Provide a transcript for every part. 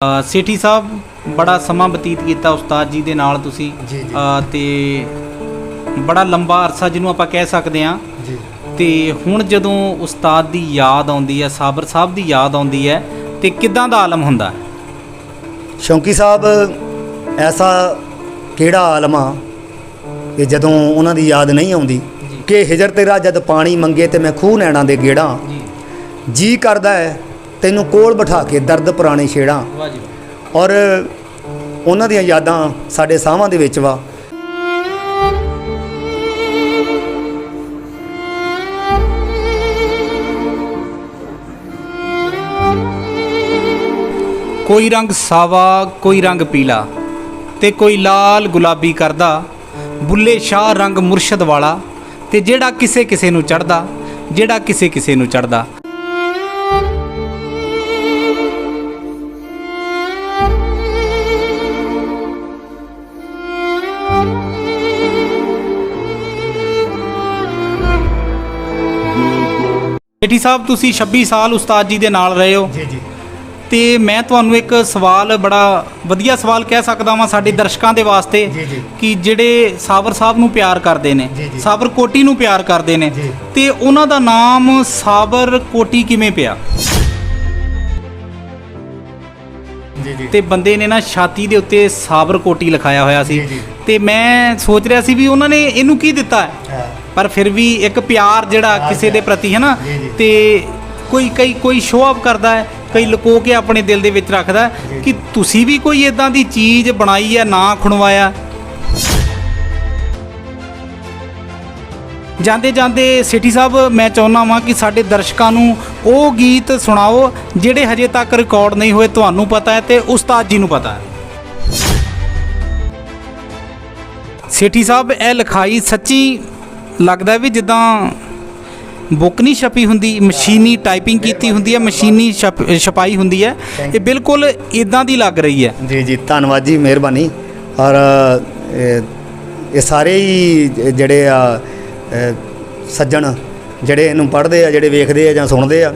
ਸੇਠੀ ਸਾਹਿਬ ਬੜਾ ਸਮਾਂ ਬਤੀਤ ਕੀਤਾ ਉਸਤਾਦ ਜੀ ਦੇ ਨਾਲ ਤੁਸੀਂ ਜੀ ਤੇ ਬੜਾ ਲੰਬਾ ਅਰਸਾ ਜਿਹਨੂੰ ਆਪਾਂ ਕਹਿ ਸਕਦੇ ਹਾਂ ਜੀ। ਤੇ ਹੁਣ ਜਦੋਂ ਉਸਤਾਦ ਦੀ ਯਾਦ ਆਉਂਦੀ ਹੈ, ਸਾਬਰ ਸਾਹਿਬ ਦੀ ਯਾਦ ਆਉਂਦੀ ਹੈ ਤੇ ਕਿੱਦਾਂ ਦਾ ਆਲਮ ਹੁੰਦਾ? ਸ਼ੌਂਕੀ ਸਾਹਿਬ ਐਸਾ ਕਿਹੜਾ ਆਲਮ ਆ ਕਿ ਜਦੋਂ ਉਹਨਾਂ ਦੀ ਯਾਦ ਨਹੀਂ ਆਉਂਦੀ ਕਿ ਹਿਜਰ ਤੇਰਾ ਜਦ ਪਾਣੀ ਮੰਗੇ ਤੇ ਮੈਂ ਖੂਹ ਨੈਣਾ ਦੇ ਗੇੜਾਂ ਜੀ ਕਰਦਾ ਹੈ ਤੈਨੂੰ ਕੋਲ ਬਿਠਾ ਕੇ ਦਰਦ ਪੁਰਾਣੇ ਛੇੜਾਂ। ਵਾਹ ਜੀ। ਔਰ ਉਹਨਾਂ ਦੀਆਂ ਯਾਦਾਂ ਸਾਡੇ ਸਾਹਾਂ ਦੇ ਵਿੱਚ ਵਾ। ਕੋਈ ਰੰਗ ਸਾਵਾ ਕੋਈ ਰੰਗ ਪੀਲਾ ਤੇ ਕੋਈ ਲਾਲ ਗੁਲਾਬੀ ਕਰਦਾ, ਬੁੱਲੇ ਸ਼ਾਹ ਰੰਗ ਮੁਰਸ਼ਦ ਵਾਲਾ ਤੇ ਜਿਹੜਾ ਕਿਸੇ ਕਿਸੇ ਨੂੰ ਚੜਦਾ, ਜਿਹੜਾ ਕਿਸੇ ਕਿਸੇ ਨੂੰ ਚੜਦਾ। ਸੇਠੀ ਸਾਹਿਬ ਤੁਸੀਂ 26 ਸਾਲ ਉਸਤਾਦ ਜੀ ਦੇ ਨਾਲ ਰਹੇ ਹੋ ਜੀ ਜੀ। ਤੇ ਮੈਂ ਤੁਹਾਨੂੰ ਇੱਕ ਸਵਾਲ, ਬੜਾ ਵਧੀਆ ਸਵਾਲ ਕਹਿ ਸਕਦਾ ਵਾਂ ਸਾਡੇ ਦਰਸ਼ਕਾਂ ਦੇ ਵਾਸਤੇ ਜੀ ਜੀ। ਕਿ ਜਿਹੜੇ ਸਾਬਰ ਸਾਹਿਬ ਨੂੰ ਪਿਆਰ ਕਰਦੇ ਨੇ, ਜੀ ਜੀ। ਸਾਬਰ ਕੋਟੀ ਨੂੰ ਪਿਆਰ ਕਰਦੇ ਨੇ, ਜੀ। ਤੇ ਉਹਨਾਂ ਦਾ ਨਾਮ ਸਾਬਰ ਕੋਟੀ ਕਿਵੇਂ ਪਿਆ? ਜੀ ਜੀ। ਤੇ ਬੰਦੇ ਨੇ ਨਾ ਛਾਤੀ ਦੇ ਉੱਤੇ ਸਾਬਰ ਕੋਟੀ ਲਿਖਾਇਆ ਹੋਇਆ ਸੀ ਜੀ ਜੀ। ਤੇ ਮੈਂ ਸੋਚ ਰਿਹਾ ਸੀ ਵੀ ਉਹਨਾਂ ਨੇ ਇਹਨੂੰ ਕੀ ਦਿੱਤਾ ਹੈ, ਪਰ ਫਿਰ ਵੀ ਇੱਕ ਪਿਆਰ ਜਿਹੜਾ ਕਿਸੇ ਦੇ ਪ੍ਰਤੀ ਹੈ ਨਾ। ਜੀ ਜੀ। ਤੇ ਕੋਈ ਸ਼ੋਅ ਆਫ ਕਰਦਾ ਹੈ, ਕਈ ਲੁਕੋ ਕੇ ਆਪਣੇ ਦਿਲ ਦੇ ਵਿੱਚ ਰੱਖਦਾ ਹੈ ਕਿ ਤੁਸੀਂ ਵੀ ਕੋਈ ਇਦਾਂ ਦੀ ਚੀਜ਼ ਬਣਾਈ ਹੈ, ਨਾਂ ਖੁਣਵਾਇਆ। ਜਾਂਦੇ ਜਾਂਦੇ ਸੇਠੀ ਸਾਹਿਬ ਮੈਂ ਚਾਹੁੰਦਾ ਵਾਂ ਕਿ ਸਾਡੇ ਦਰਸ਼ਕਾਂ ਨੂੰ ਉਹ ਗੀਤ ਸੁਣਾਓ ਜਿਹੜੇ ਹਜੇ ਤੱਕ ਰਿਕਾਰਡ ਨਹੀਂ ਹੋਏ, ਤੁਹਾਨੂੰ ਪਤਾ ਹੈ ਤੇ ਉਸਤਾਦ ਜੀ ਨੂੰ ਪਤਾ ਹੈ। ਸੇਠੀ ਸਾਹਿਬ ਇਹ ਲਿਖਾਈ ਸੱਚੀ ਲੱਗਦਾ ਵੀ ਜਿੱਦਾਂ ਬੁੱਕ ਨਹੀਂ ਛਪੀ ਹੁੰਦੀ, ਮਸ਼ੀਨੀ ਟਾਈਪਿੰਗ ਕੀਤੀ ਹੁੰਦੀ ਹੈ, ਮਸ਼ੀਨੀ ਛਪਾਈ ਹੁੰਦੀ ਹੈ। ਇਹ ਬਿਲਕੁਲ ਇਦਾਂ ਦੀ ਲੱਗ ਰਹੀ ਹੈ। ਜੀ ਜੀ, ਧੰਨਵਾਦ ਜੀ, ਮਿਹਰਬਾਨੀ। ਔਰ ਇਹ ਸਾਰੇ ਹੀ ਜਿਹੜੇ ਆ ਸੱਜਣ ਜਿਹੜੇ ਇਹਨੂੰ ਪੜ੍ਹਦੇ ਆ, ਜਿਹੜੇ ਵੇਖਦੇ ਆ ਜਾਂ ਸੁਣਦੇ ਆ,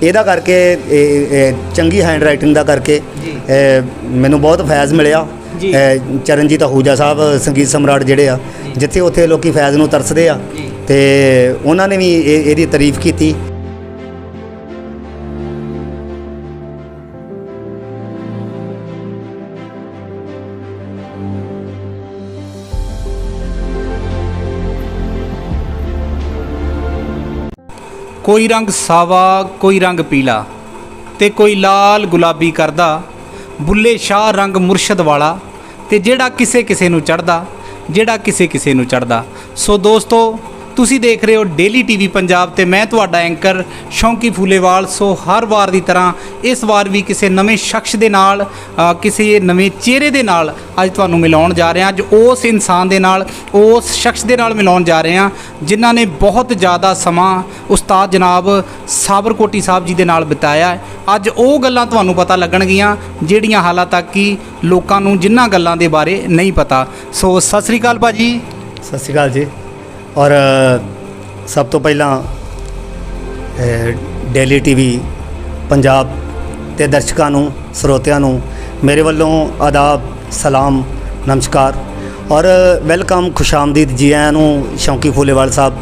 ਇਹਦਾ ਕਰਕੇ ਇਹ ਚੰਗੀ ਹੈਂਡ ਰਾਈਟਿੰਗ ਦਾ ਕਰਕੇ ਮੈਨੂੰ ਬਹੁਤ ਫੈਜ਼ ਮਿਲਿਆ। ਚਰਨਜੀਤ ਅਹੂਜਾ ਸਾਹਿਬ ਸੰਗੀਤ ਸਮਰਾਟ ਜਿਹੜੇ ਆ, ਜਿੱਥੇ ਉੱਥੇ ਲੋਕੀ ਫੈਜ਼ ਨੂੰ ਤਰਸਦੇ ਆ ਤੇ ਉਹਨਾਂ ਨੇ ਵੀ ਇਹਦੀ ਤਾਰੀਫ ਕੀਤੀ। ਕੋਈ ਰੰਗ ਸਾਵਾ ਕੋਈ ਰੰਗ ਪੀਲਾ ਤੇ ਕੋਈ ਲਾਲ ਗੁਲਾਬੀ ਕਰਦਾ, ਬੁੱਲੇ ਸ਼ਾਹ ਰੰਗ ਮੁਰਸ਼ਦ ਵਾਲਾ ਤੇ ਜਿਹੜਾ ਕਿਸੇ ਕਿਸੇ ਨੂੰ ਚੜਦਾ, ਜਿਹੜਾ ਕਿਸੇ ਕਿਸੇ ਨੂੰ ਚੜਦਾ। ਸੋ ਦੋਸਤੋ, ਤੁਸੀਂ ਦੇਖ ਰਹੇ ਹੋ ਡੇਲੀ ਟੀਵੀ ਪੰਜਾਬ ਤੇ ਮੈਂ ਤੁਹਾਡਾ ਐਂਕਰ ਸ਼ੌਂਕੀ ਫੂਲੇਵਾਲ। ਸੋ ਹਰ ਵਾਰ ਦੀ ਤਰ੍ਹਾਂ ਇਸ ਵਾਰ ਵੀ ਕਿਸੇ ਨਵੇਂ ਸ਼ਖਸ ਦੇ ਨਾਲ, ਕਿਸੇ ਨਵੇਂ ਚਿਹਰੇ ਦੇ ਨਾਲ ਅੱਜ ਤੁਹਾਨੂੰ ਮਿਲਾਉਣ ਜਾ ਰਹੇ ਹਾਂ। ਅੱਜ ਉਸ ਇਨਸਾਨ ਦੇ ਨਾਲ, ਉਸ ਸ਼ਖਸ ਦੇ ਨਾਲ ਮਿਲਾਉਣ ਜਾ ਰਹੇ ਹਾਂ ਜਿਨ੍ਹਾਂ ਨੇ ਬਹੁਤ ਜ਼ਿਆਦਾ ਸਮਾਂ ਉਸਤਾਦ ਜਨਾਬ ਸਾਬਰ ਕੋਟੀ ਸਾਹਿਬ ਜੀ ਦੇ ਨਾਲ ਬਿਤਾਇਆ ਹੈ। ਅੱਜ ਉਹ ਗੱਲਾਂ ਤੁਹਾਨੂੰ ਪਤਾ ਲੱਗਣਗੀਆਂ ਜਿਹੜੀਆਂ ਹਾਲਾਂ ਤੱਕ ਕਿ ਲੋਕਾਂ ਨੂੰ ਜਿਨ੍ਹਾਂ ਗੱਲਾਂ ਦੇ ਬਾਰੇ ਨਹੀਂ ਪਤਾ। ਸੋ ਸਤਿ ਸ੍ਰੀ ਅਕਾਲ ਭਾਜੀ। ਸਤਿ ਸ਼੍ਰੀ ਅਕਾਲ ਜੀ। ਔਰ ਸਭ ਤੋਂ ਪਹਿਲਾਂ ਡੇਲੀ ਟੀਵੀ ਪੰਜਾਬ ਤੇ ਦਰਸ਼ਕਾਂ ਨੂੰ, ਸਰੋਤਿਆਂ ਨੂੰ ਮੇਰੇ ਵੱਲੋਂ ਆਦਾਬ, ਸਲਾਮ, ਨਮਸਕਾਰ ਔਰ ਵੈਲਕਮ, ਖੁਸ਼ਾਮਦੀਦ, ਜੀ ਆਇਆਂ ਨੂੰ। ਸ਼ੌਂਕੀ ਫੂਲੇਵਾਲ ਸਾਹਿਬ,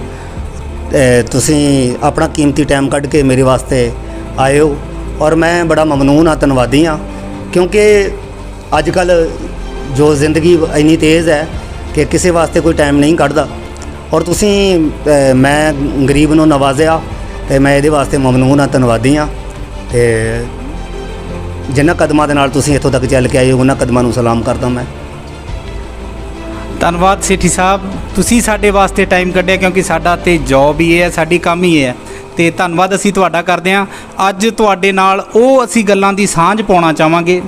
ਤੁਸੀਂ ਆਪਣਾ ਕੀਮਤੀ ਟਾਈਮ ਕੱਢ ਕੇ ਮੇਰੇ ਵਾਸਤੇ ਆਏ ਹੋ ਔਰ ਮੈਂ ਬੜਾ ਮਮਨੂਨ ਹਾਂ, ਧੰਨਵਾਦੀ ਹਾਂ, ਕਿਉਂਕਿ ਅੱਜ ਕੱਲ੍ਹ ਜੋ ਜ਼ਿੰਦਗੀ ਇੰਨੀ ਤੇਜ਼ ਹੈ ਕਿ ਕਿਸੇ ਵਾਸਤੇ ਕੋਈ ਟਾਈਮ ਨਹੀਂ ਕੱਢਦਾ ਔਰ ਤੁਸੀਂ ਮੈਂ ਗਰੀਬ ਨੂੰ ਨਵਾਜ਼ਿਆ ਤੇ ਮੈਂ ਇਹਦੇ ਵਾਸਤੇ ਮਮਨੂਨ ਹਾਂ, ਧੰਨਵਾਦੀ ਹਾਂ। ਤੇ ਜਿਨ੍ਹਾਂ ਕਦਮਾਂ ਦੇ ਨਾਲ ਤੁਸੀਂ ਇੱਥੋਂ ਤੱਕ ਚੱਲ ਕੇ ਆਏ ਹੋ, ਉਹਨਾਂ ਕਦਮਾਂ ਨੂੰ ਸਲਾਮ ਕਰਦਾ ਮੈਂ। ਧੰਨਵਾਦ ਸੇਠੀ ਸਾਹਿਬ, ਤੁਸੀਂ ਸਾਡੇ ਵਾਸਤੇ ਟਾਈਮ ਕੱਢਿਆ, ਕਿਉਂਕਿ ਸਾਡਾ ਤੇ ਜੌਬ ਹੀ ਇਹ ਹੈ, ਸਾਡੀ ਕੰਮ ਹੀ ਇਹ ਹੈ। ਤੇ ਧੰਨਵਾਦ ਅਸੀਂ ਤੁਹਾਡਾ ਕਰਦੇ ਹਾਂ। ਅੱਜ ਤੁਹਾਡੇ ਨਾਲ ਉਹ ਅਸੀਂ ਗੱਲਾਂ ਦੀ ਸਾਂਝ ਪਾਉਣਾ ਚਾਹਾਂਗੇ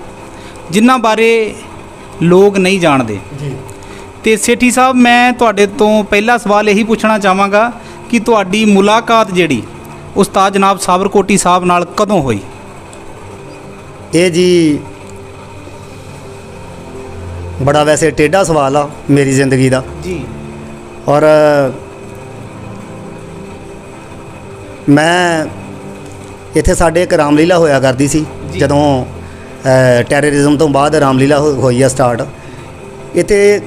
ਜਿਨ੍ਹਾਂ ਬਾਰੇ ਲੋਕ ਨਹੀਂ ਜਾਣਦੇ। ਜੀ। ਤੇ ਸੇਠੀ ਸਾਹਿਬ, ਮੈਂ ਤੁਹਾਡੇ ਤੋਂ ਪਹਿਲਾ ਸਵਾਲ ਇਹੀ ਪੁੱਛਣਾ ਚਾਹਾਂਗਾ ਕਿ ਤੁਹਾਡੀ ਮੁਲਾਕਾਤ ਜਿਹੜੀ ਉਸਤਾਦ ਜਨਾਬ ਸਾਬਰ ਕੋਟੀ ਸਾਹਿਬ ਨਾਲ ਕਦੋਂ ਹੋਈ? ਇਹ ਜੀ ਬੜਾ ਵੈਸੇ ਟੇਢਾ ਸਵਾਲ ਆ ਮੇਰੀ ਜ਼ਿੰਦਗੀ ਦਾ ਜੀ। ਔਰ ਮੈਂ ਇੱਥੇ ਸਾਡੇ ਇੱਕ ਰਾਮਲੀਲਾ ਹੋਇਆ ਕਰਦੀ ਸੀ, ਜਦੋਂ ਟੈਰਰਿਜ਼ਮ ਤੋਂ ਬਾਅਦ ਰਾਮਲੀਲਾ ਹੋਈ ਆ ਸਟਾਰਟ ਇੱਥੇ।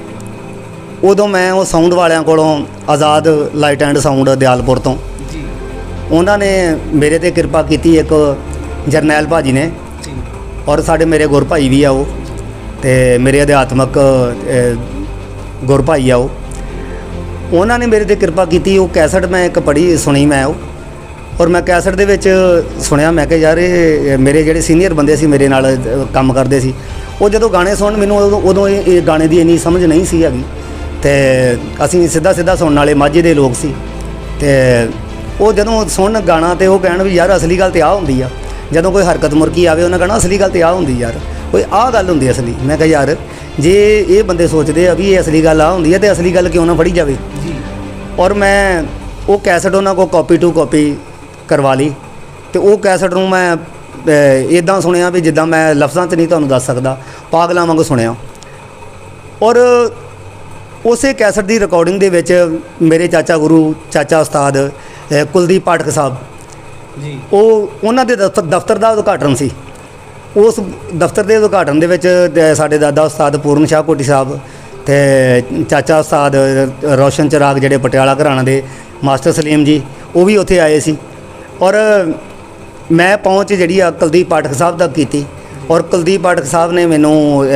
ਉਦੋਂ ਮੈਂ ਉਹ ਸਾਊਂਡ ਵਾਲਿਆਂ ਕੋਲੋਂ ਆਜ਼ਾਦ ਲਾਈਟ ਐਂਡ ਸਾਊਂਡ ਦਿਆਲਪੁਰ ਤੋਂ ਜੀ ਉਹਨਾਂ ਨੇ ਮੇਰੇ ਤੇ ਕਿਰਪਾ ਕੀਤੀ, ਇੱਕ ਜਰਨੈਲ ਭਾਜੀ ਨੇ, ਜੀ ਔਰ ਸਾਡੇ ਮੇਰੇ ਗੁਰ ਭਾਈ ਵੀ ਆ ਉਹ, ਤੇ ਮੇਰੇ ਅਧਿਆਤਮਕ ਗੁਰ ਭਾਈ ਆ ਉਹ। ਉਹਨਾਂ ਨੇ ਮੇਰੇ ਤੇ ਕਿਰਪਾ ਕੀਤੀ। ਉਹ ਕੈਸਟ ਮੈਂ ਇੱਕ ਪੜ੍ਹੀ ਸੁਣੀ ਮੈਂ ਉਹ, ਔਰ ਮੈਂ ਕੈਸਟ ਦੇ ਵਿੱਚ ਸੁਣਿਆ, ਮੈਂ ਕਿਹਾ ਯਾਰ ਇਹ ਮੇਰੇ ਜਿਹੜੇ ਸੀਨੀਅਰ ਬੰਦੇ ਸੀ ਮੇਰੇ ਨਾਲ ਕੰਮ ਕਰਦੇ ਸੀ, ਉਹ ਜਦੋਂ ਗਾਣੇ ਸੁਣਨ ਮੈਨੂੰ ਉਦੋਂ ਇਹ ਗਾਣੇ ਦੀ ਇੰਨੀ ਸਮਝ ਨਹੀਂ ਸੀ ਹੈਗੀ, ਤੇ ਅਸੀਂ ਸਿੱਧਾ ਸੁਣਨ ਵਾਲੇ ਮਾਝੇ ਦੇ ਲੋਕ ਸੀ। ਤੇ ਉਹ ਜਦੋਂ ਸੁਣਨ ਗਾਣਾ ਤੇ ਉਹ ਕਹਿਣ ਵੀ ਯਾਰ ਅਸਲੀ ਗੱਲ ਤੇ ਆਹ ਹੁੰਦੀ ਆ, ਜਦੋਂ ਕੋਈ ਹਰਕਤ ਮੁਰਕੀ ਆਵੇ ਉਹਨਾਂ ਕਹਿਣਾ ਅਸਲੀ ਗੱਲ ਤੇ ਆਹ ਹੁੰਦੀ ਯਾਰ, ਕੋਈ ਆਹ ਗੱਲ ਹੁੰਦੀ ਅਸਲੀ। ਮੈਂ ਕਿਹਾ ਯਾਰ ਜੇ ਇਹ ਬੰਦੇ ਸੋਚਦੇ ਆ ਵੀ ਇਹ ਅਸਲੀ ਗੱਲ ਆਹ ਹੁੰਦੀ ਹੈ, ਤੇ ਅਸਲੀ ਗੱਲ ਕਿਉਂ ਨਾ ਫੜੀ ਜਾਵੇ। ਜੀ ਔਰ ਮੈਂ ਉਹ ਕੈਸਟ ਉਹਨਾਂ ਕੋਲ ਕਾਪੀ ਟੂ ਕਾਪੀ ਕਰਵਾ ਲਈ, ਤੇ ਉਹ ਕੈਸਟ ਨੂੰ ਮੈਂ ਇੱਦਾਂ ਸੁਣਿਆ ਵੀ ਜਿੱਦਾਂ ਮੈਂ ਲਫ਼ਜ਼ਾਂ 'ਚ ਨਹੀਂ ਤੁਹਾਨੂੰ ਦੱਸ ਸਕਦਾ, ਪਾਗਲਾਂ ਵਾਂਗ ਸੁਣਿਆ। ਔਰ ਉਸੇ ਕੈਸਟ ਦੀ ਰਿਕਾਰਡਿੰਗ ਦੇ ਵਿੱਚ ਮੇਰੇ ਚਾਚਾ ਗੁਰੂ, ਚਾਚਾ ਉਸਤਾਦ ਕੁਲਦੀਪ ਪਾਠਕ ਸਾਹਿਬ, ਜੀ ਉਹਨਾਂ ਦੇ ਦਫ਼ਤਰ ਦਾ ਉਦਘਾਟਨ ਸੀ। ਉਸ ਦਫ਼ਤਰ ਦੇ ਉਦਘਾਟਨ ਦੇ ਵਿੱਚ ਸਾਡੇ ਦਾਦਾ ਉਸਤਾਦ ਪੂਰਨ ਸ਼ਾਹ ਕੋਟੀ ਸਾਹਿਬ ਤੇ ਚਾਚਾ ਉਸਤਾਦ ਰੋਸ਼ਨ ਚਰਾਗ ਜਿਹੜੇ ਪਟਿਆਲਾ ਘਰਾਣਾ ਦੇ ਮਾਸਟਰ ਸਲੀਮ ਜੀ, ਉਹ ਵੀ ਉੱਥੇ ਆਏ ਸੀ। ਔਰ ਮੈਂ ਪਹੁੰਚ ਜਿਹੜੀ ਆ ਕੁਲਦੀਪ ਪਾਠਕ ਸਾਹਿਬ ਤੱਕ ਕੀਤੀ, ਔਰ ਕੁਲਦੀਪ ਪਾਠਕ ਸਾਹਿਬ ਨੇ ਮੈਨੂੰ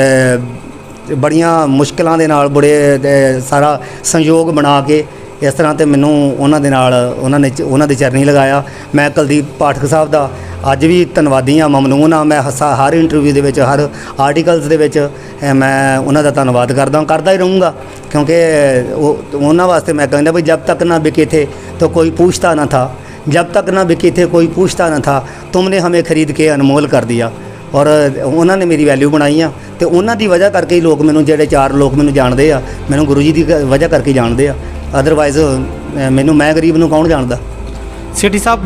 ਬੜੀਆਂ ਮੁਸ਼ਕਿਲਾਂ ਦੇ ਨਾਲ ਬੜੇ ਸਾਰਾ ਸੰਯੋਗ ਬਣਾ ਕੇ ਇਸ ਤਰ੍ਹਾਂ ਤੇ ਮੈਨੂੰ ਉਹਨਾਂ ਦੇ ਨਾਲ ਉਹਨਾਂ ਦੇ ਚਰਨੀ ਲਗਾਇਆ। ਮੈਂ ਕੁਲਦੀਪ ਪਾਠਕ ਸਾਹਿਬ ਦਾ ਅੱਜ ਵੀ ਧੰਨਵਾਦੀ ਹਾਂ, ਮਮਨੂਨ ਹਾਂ। ਮੈਂ ਹਰ ਇੰਟਰਵਿਊ ਦੇ ਵਿੱਚ, ਹਰ ਆਰਟੀਕਲਸ ਦੇ ਵਿੱਚ ਮੈਂ ਉਹਨਾਂ ਦਾ ਧੰਨਵਾਦ ਕਰਦਾ ਹੀ ਰਹੂੰਗਾ, ਕਿਉਂਕਿ ਉਹਨਾਂ ਵਾਸਤੇ ਮੈਂ ਕਹਿੰਦਾ ਵੀ ਜਬ ਤੱਕ ਨਾ ਬਿਕੇ ਥੇ तो कोई पूछता ना था, जब तक ना बिके थे कोई पूछता ना था, तुमने हमें खरीद के अनमोल कर दिया। ਔਰ ਉਹਨਾਂ ਨੇ ਮੇਰੀ ਵੈਲਿਊ ਬਣਾਈ ਆ, ਤੇ ਉਹਨਾਂ ਦੀ ਵਜ੍ਹਾ ਕਰਕੇ ਹੀ ਲੋਕ ਮੈਨੂੰ, ਜਿਹੜੇ 4 ਲੋਕ ਮੈਨੂੰ ਜਾਣਦੇ ਆ, ਮੈਨੂੰ ਗੁਰੂ ਜੀ ਦੀ ਵਜ੍ਹਾ ਕਰਕੇ ਜਾਣਦੇ ਆ। ਅਦਰਵਾਈਜ਼ ਮੈਨੂੰ, ਮੈਂ ਗਰੀਬ ਨੂੰ ਕੌਣ ਜਾਣਦਾ। ਸੇਠੀ ਸਾਹਿਬ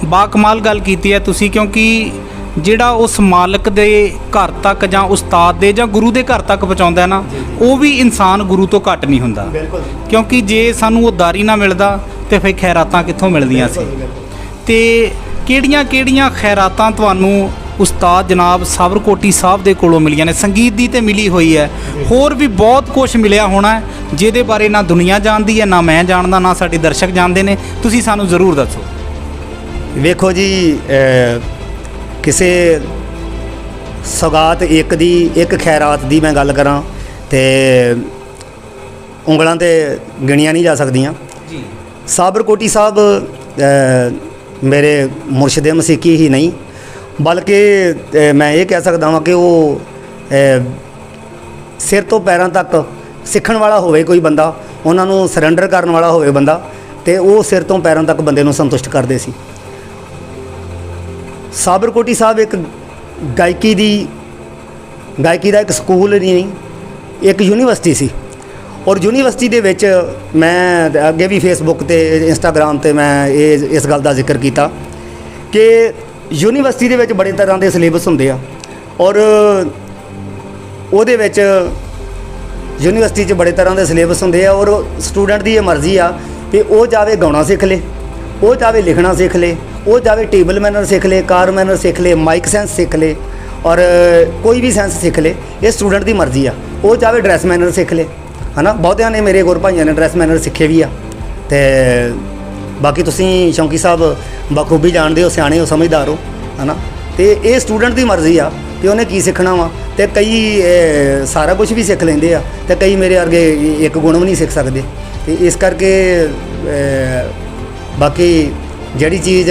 ਬਾ ਕਮਾਲ ਗੱਲ ਕੀਤੀ ਹੈ ਤੁਸੀਂ, ਕਿਉਂਕਿ ਜਿਹੜਾ ਉਸ ਮਾਲਕ ਦੇ ਘਰ ਤੱਕ ਜਾਂ ਉਸਤਾਦ ਦੇ ਜਾਂ ਗੁਰੂ ਦੇ ਘਰ ਤੱਕ ਪਹੁੰਚਾਉਂਦਾ ਨਾ, ਉਹ ਵੀ ਇਨਸਾਨ ਗੁਰੂ ਤੋਂ ਘੱਟ ਨਹੀਂ ਹੁੰਦਾ। ਬਿਲਕੁਲ। ਕਿਉਂਕਿ ਜੇ ਸਾਨੂੰ ਉਹ ਦਾਰੀ ਨਾ ਮਿਲਦਾ ਤੇ ਫਿਰ ਖੈਰਾਤਾਂ ਕਿੱਥੋਂ ਮਿਲਦੀਆਂ ਸੀ। ਤੇ ਕਿਹੜੀਆਂ ਖੈਰਾਤਾਂ ਤੁਹਾਨੂੰ ਉਸਤਾਦ ਜਨਾਬ ਸਾਬਰਕੋਟੀ ਸਾਹਿਬ ਦੇ ਕੋਲੋਂ ਮਿਲੀਆਂ ਨੇ? ਸੰਗੀਤ ਦੀ ਤੇ ਮਿਲੀ ਹੋਈ ਹੈ, ਹੋਰ ਵੀ ਬਹੁਤ ਕੁਝ ਮਿਲਿਆ ਹੋਣਾ ਜਿਹਦੇ ਬਾਰੇ ਨਾ ਦੁਨੀਆ ਜਾਣਦੀ ਹੈ, ਨਾ ਮੈਂ ਜਾਣਦਾ, ਨਾ ਸਾਡੇ ਦਰਸ਼ਕ ਜਾਣਦੇ ਨੇ। ਤੁਸੀਂ ਸਾਨੂੰ ਜ਼ਰੂਰ ਦੱਸੋ। ਵੇਖੋ ਜੀ, ਕਿਸੇ ਸੌਗਾਤ ਇੱਕ ਖੈਰਾਤ ਦੀ ਮੈਂ ਗੱਲ ਕਰਾਂ ਤੇ ਉਂਗਲਾਂ ਤੇ ਗਿਣੀਆਂ ਨਹੀਂ ਜਾ ਸਕਦੀਆਂ। ਜੀ ਸਾਬਰਕੋਟੀ ਸਾਹਿਬ ਮੇਰੇ ਮੁਰਸ਼ਿਦ ਮਸੀਕੀ ਹੀ ਨਹੀਂ, ਬਲਕਿ ਮੈਂ ਇਹ ਕਹਿ ਸਕਦਾ ਹਾਂ ਕਿ ਉਹ ਸਿਰ ਤੋਂ ਪੈਰਾਂ ਤੱਕ ਸਿੱਖਣ ਵਾਲਾ ਹੋਵੇ ਕੋਈ ਬੰਦਾ, ਉਹਨਾਂ ਨੂੰ ਸਰੈਂਡਰ ਕਰਨ ਵਾਲਾ ਹੋਵੇ ਬੰਦਾ, ਤੇ ਉਹ ਸਿਰ ਤੋਂ ਪੈਰਾਂ ਤੱਕ ਬੰਦੇ ਨੂੰ ਸੰਤੁਸ਼ਟ ਕਰਦੇ ਸੀ। ਸਾਬਰਕੋਟੀ ਸਾਹਿਬ ਇੱਕ ਗਾਇਕੀ ਦਾ ਇੱਕ ਸਕੂਲ ਨਹੀਂ, ਇੱਕ ਯੂਨੀਵਰਸਿਟੀ ਸੀ। ਔਰ ਯੂਨੀਵਰਸਿਟੀ ਦੇ ਵਿੱਚ ਮੈਂ ਅੱਗੇ ਵੀ ਫੇਸਬੁੱਕ ਤੇ ਇੰਸਟਾਗ੍ਰਾਮ ਤੇ ਮੈਂ ਇਸ ਗੱਲ ਦਾ ਜ਼ਿਕਰ ਕੀਤਾ ਕਿ ਯੂਨੀਵਰਸਿਟੀ ਦੇ ਵਿੱਚ ਬੜੇ ਤਰ੍ਹਾਂ ਦੇ ਸਿਲੇਬਸ ਹੁੰਦੇ ਆ, ਔਰ ਉਹਦੇ ਵਿੱਚ ਯੂਨੀਵਰਸਿਟੀ 'ਚ ਬੜੇ ਤਰ੍ਹਾਂ ਦੇ ਸਿਲੇਬਸ ਹੁੰਦੇ ਆ, ਔਰ ਸਟੂਡੈਂਟ ਦੀ ਇਹ ਮਰਜ਼ੀ ਆ ਕਿ ਉਹ ਜਾਵੇ ਗਾਉਣਾ ਸਿੱਖ ਲੇ, ਉਹ ਜਾਵੇ ਲਿਖਣਾ ਸਿੱਖ ਲੇ, ਉਹ ਜਾਵੇ ਟੇਬਲ ਮੈਨਰ ਸਿੱਖ ਲੇ, ਕਾਰ ਮੈਨਰ ਸਿੱਖ ਲੇ, ਮਾਈਕ ਸੈਂਸ ਸਿੱਖ ਲੇ, ਔਰ ਕੋਈ ਵੀ ਸੈਂਸ ਸਿੱਖ ਲੇ। ਇਹ ਸਟੂਡੈਂਟ ਦੀ ਮਰਜ਼ੀ ਆ। ਉਹ ਚਾਹੇ ਡਰੈਸ ਮੈਨਰ ਸਿੱਖ ਲੇ, ਹੈ ਨਾ। ਬਹੁਤਿਆਂ ਨੇ, ਮੇਰੇ ਗੁਰ ਭਾਈਆਂ ਨੇ ਡਰੈਸ ਮੈਨਰ ਸਿੱਖੇ ਵੀ ਆ। ਤੇ ਬਾਕੀ ਤੁਸੀਂ ਸ਼ੌਂਕੀ ਸਾਹਿਬ ਬਖੂਬੀ ਜਾਣਦੇ ਹੋ, ਸਿਆਣੇ ਹੋ, ਸਮਝਦਾਰ ਹੋ, ਹੈ ਨਾ। ਤੇ ਇਹ ਸਟੂਡੈਂਟ ਦੀ ਮਰਜ਼ੀ ਆ ਕਿ ਉਹਨੇ ਕੀ ਸਿੱਖਣਾ ਵਾ। ਤੇ ਕਈ ਸਾਰਾ ਕੁਝ ਵੀ ਸਿੱਖ ਲੈਂਦੇ ਆ, ਤੇ ਕਈ ਮੇਰੇ ਵਰਗੇ ਇੱਕ ਗੁਣ ਵੀ ਨਹੀਂ ਸਿੱਖ ਸਕਦੇ। ਤੇ ਇਸ ਕਰਕੇ ਬਾਕੀ ਜਿਹੜੀ ਚੀਜ਼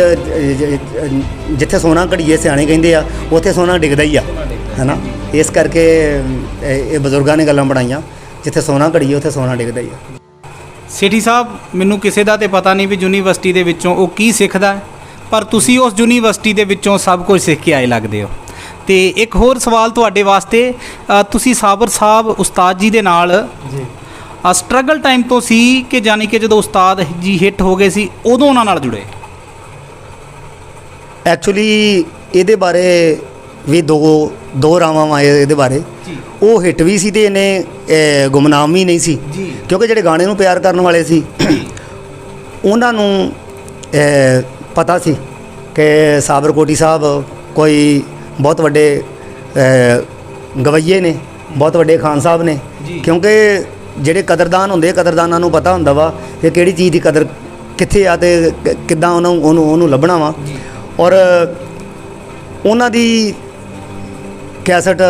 ਜਿੱਥੇ ਸੋਨਾ ਘੜੀਏ ਸਿਆਣੇ ਕਹਿੰਦੇ ਆ, ਉੱਥੇ ਸੋਨਾ ਡਿੱਗਦਾ ਹੀ ਆ, ਹੈ ਨਾ। ਇਸ ਕਰਕੇ ਇਹ ਬਜ਼ੁਰਗਾਂ ਨੇ ਗੱਲਾਂ ਬਣਾਈਆਂ, ਜਿੱਥੇ ਸੋਨਾ ਘੜੀਏ ਉੱਥੇ ਸੋਨਾ ਡਿੱਗਦਾ ਹੀ ਆ। ਸੇਠੀ ਸਾਹਿਬ, ਮੈਨੂੰ ਕਿਸੇ ਦਾ ਤੇ ਪਤਾ ਨਹੀਂ ਵੀ ਯੂਨੀਵਰਸਿਟੀ ਦੇ ਵਿੱਚੋਂ ਉਹ ਕੀ ਸਿੱਖਦਾ, ਪਰ ਤੁਸੀਂ ਉਸ ਯੂਨੀਵਰਸਿਟੀ ਦੇ ਵਿੱਚੋਂ ਸਭ ਕੁਝ ਸਿੱਖ ਕੇ ਆਏ ਲੱਗਦੇ ਹੋ। ਤੇ ਇੱਕ ਹੋਰ ਸਵਾਲ ਤੁਹਾਡੇ ਵਾਸਤੇ, ਤੁਸੀਂ ਸਾਬਰ ਸਾਹਿਬ ਉਸਤਾਦ ਜੀ ਦੇ ਨਾਲ ਜੀ ਸਟਰਗਲ ਟਾਈਮ ਤੋਂ ਸੀ ਕਿ ਜਾਨੀ ਕਿ ਜਦੋਂ ਉਸਤਾਦ ਜੀ ਹਿੱਟ ਹੋ ਗਏ ਸੀ ਉਦੋਂ ਉਹਨਾਂ ਨਾਲ ਜੁੜੇ? ਐਕਚੁਅਲੀ ਇਹਦੇ ਬਾਰੇ ਵੀ ਦੋ ਰਾਵਾਂ ਆਏ ਇਹਦੇ ਬਾਰੇ। ਉਹ ਹਿੱਟ ਵੀ ਸੀ ਤੇ ਇਹਨੇ ਗੁਮਨਾਮ ਵੀ ਨਹੀਂ ਸੀ, ਕਿਉਂਕਿ ਜਿਹੜੇ ਗਾਣੇ ਨੂੰ ਪਿਆਰ ਕਰਨ ਵਾਲੇ ਸੀ ਉਹਨਾਂ ਨੂੰ ਪਤਾ ਸੀ ਕਿ ਸਾਬਰਕੋਟੀ ਸਾਹਿਬ ਕੋਈ ਬਹੁਤ ਵੱਡੇ ਗਵਈਏ ਨੇ, ਬਹੁਤ ਵੱਡੇ ਖਾਨ ਸਾਹਿਬ ਨੇ, ਜੀ। ਕਿਉਂਕਿ ਜਿਹੜੇ ਕਦਰਦਾਨ ਹੁੰਦੇ, ਕਦਰਦਾਨਾਂ ਨੂੰ ਪਤਾ ਹੁੰਦਾ ਵਾ ਕਿ ਕਿਹੜੀ ਚੀਜ਼ ਦੀ ਕਦਰ ਕਿੱਥੇ ਆ ਤੇ ਕਿੱਦਾਂ ਉਹਨੂੰ ਲੱਭਣਾ ਵਾ। ਜੀ। ਔਰ ਉਹਨਾਂ ਦੀ ਕੈਸਟ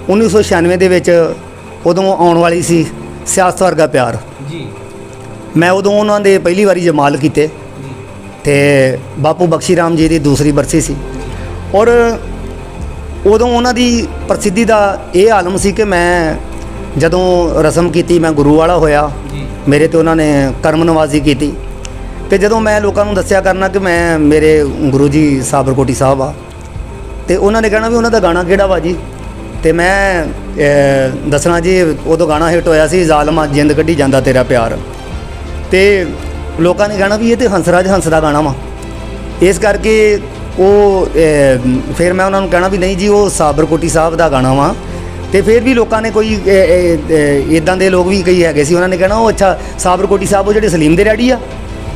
1996 ਦੇ ਵਿੱਚ ਉਦੋਂ ਆਉਣ ਵਾਲੀ ਸੀ, ਸਿਆਸਤ ਵਰਗਾ ਪਿਆਰ। ਜੀ। ਮੈਂ ਉਦੋਂ ਉਹਨਾਂ ਦੇ ਪਹਿਲੀ ਵਾਰੀ ਜਮਾਲ ਕੀਤੇ ਜੀ। ਤੇ ਬਾਪੂ ਬਖਸ਼ੀ ਰਾਮ ਜੀ ਦੀ ਦੂਸਰੀ ਬਰਸੀ ਸੀ। ਔਰ ਉਦੋਂ ਉਹਨਾਂ ਦੀ ਪ੍ਰਸਿੱਧੀ ਦਾ ਇਹ ਆਲਮ ਸੀ ਕਿ ਮੈਂ ਜਦੋਂ ਰਸਮ ਕੀਤੀ, ਮੈਂ ਗੁਰੂ ਵਾਲਾ ਹੋਇਆ, ਜੀ। ਮੇਰੇ ਤੇ ਉਹਨਾਂ ਨੇ ਕਰਮ ਨਵਾਜ਼ੀ ਕੀਤੀ। ਤੇ ਜਦੋਂ ਮੈਂ ਲੋਕਾਂ ਨੂੰ ਦੱਸਿਆ ਕਰਨਾ ਕਿ ਮੈਂ ਮੇਰੇ ਗੁਰੂ ਜੀ ਸਾਬਰਕੋਟੀ ਸਾਹਿਬ ਆ, ਤੇ ਉਹਨਾਂ ਨੇ ਕਹਿਣਾ ਵੀ ਉਹਨਾਂ ਦਾ ਗਾਣਾ ਕਿਹੜਾ ਵਾ ਜੀ। ਤੇ ਮੈਂ ਦੱਸਣਾ ਜੀ, ਉਦੋਂ ਗਾਣਾ ਹਿੱਟ ਹੋਇਆ ਸੀ, ਜ਼ਾਲਮਾ ਜਿੰਦ ਕੱਢੀ ਜਾਂਦਾ ਤੇਰਾ ਪਿਆਰ। ਤੇ ਲੋਕਾਂ ਨੇ ਕਹਿਣਾ ਵੀ ਇਹ ਤੇ ਹੰਸਰਾਜ ਹੰਸ ਦਾ ਗਾਣਾ ਵਾ। ਇਸ ਕਰਕੇ ਉਹ ਫਿਰ ਮੈਂ ਉਹਨਾਂ ਨੂੰ ਕਹਿਣਾ ਵੀ ਨਹੀਂ ਜੀ, ਉਹ ਸਾਬਰਕੋਟੀ ਸਾਹਿਬ ਦਾ ਗਾਣਾ ਵਾ। ਤੇ ਫਿਰ ਵੀ ਲੋਕਾਂ ਨੇ ਕੋਈ ਇਦਾਂ ਦੇ ਲੋਕ ਵੀ ਕਈ ਹੈਗੇ ਸੀ, ਉਹਨਾਂ ਨੇ ਕਹਿਣਾ ਉਹ ਅੱਛਾ ਸਾਬਰਕੋਟੀ ਸਾਹਿਬ ਉਹ ਜਿਹੜੇ ਸਲੀਮ ਦੇ ਡੈਡੀ ਆ।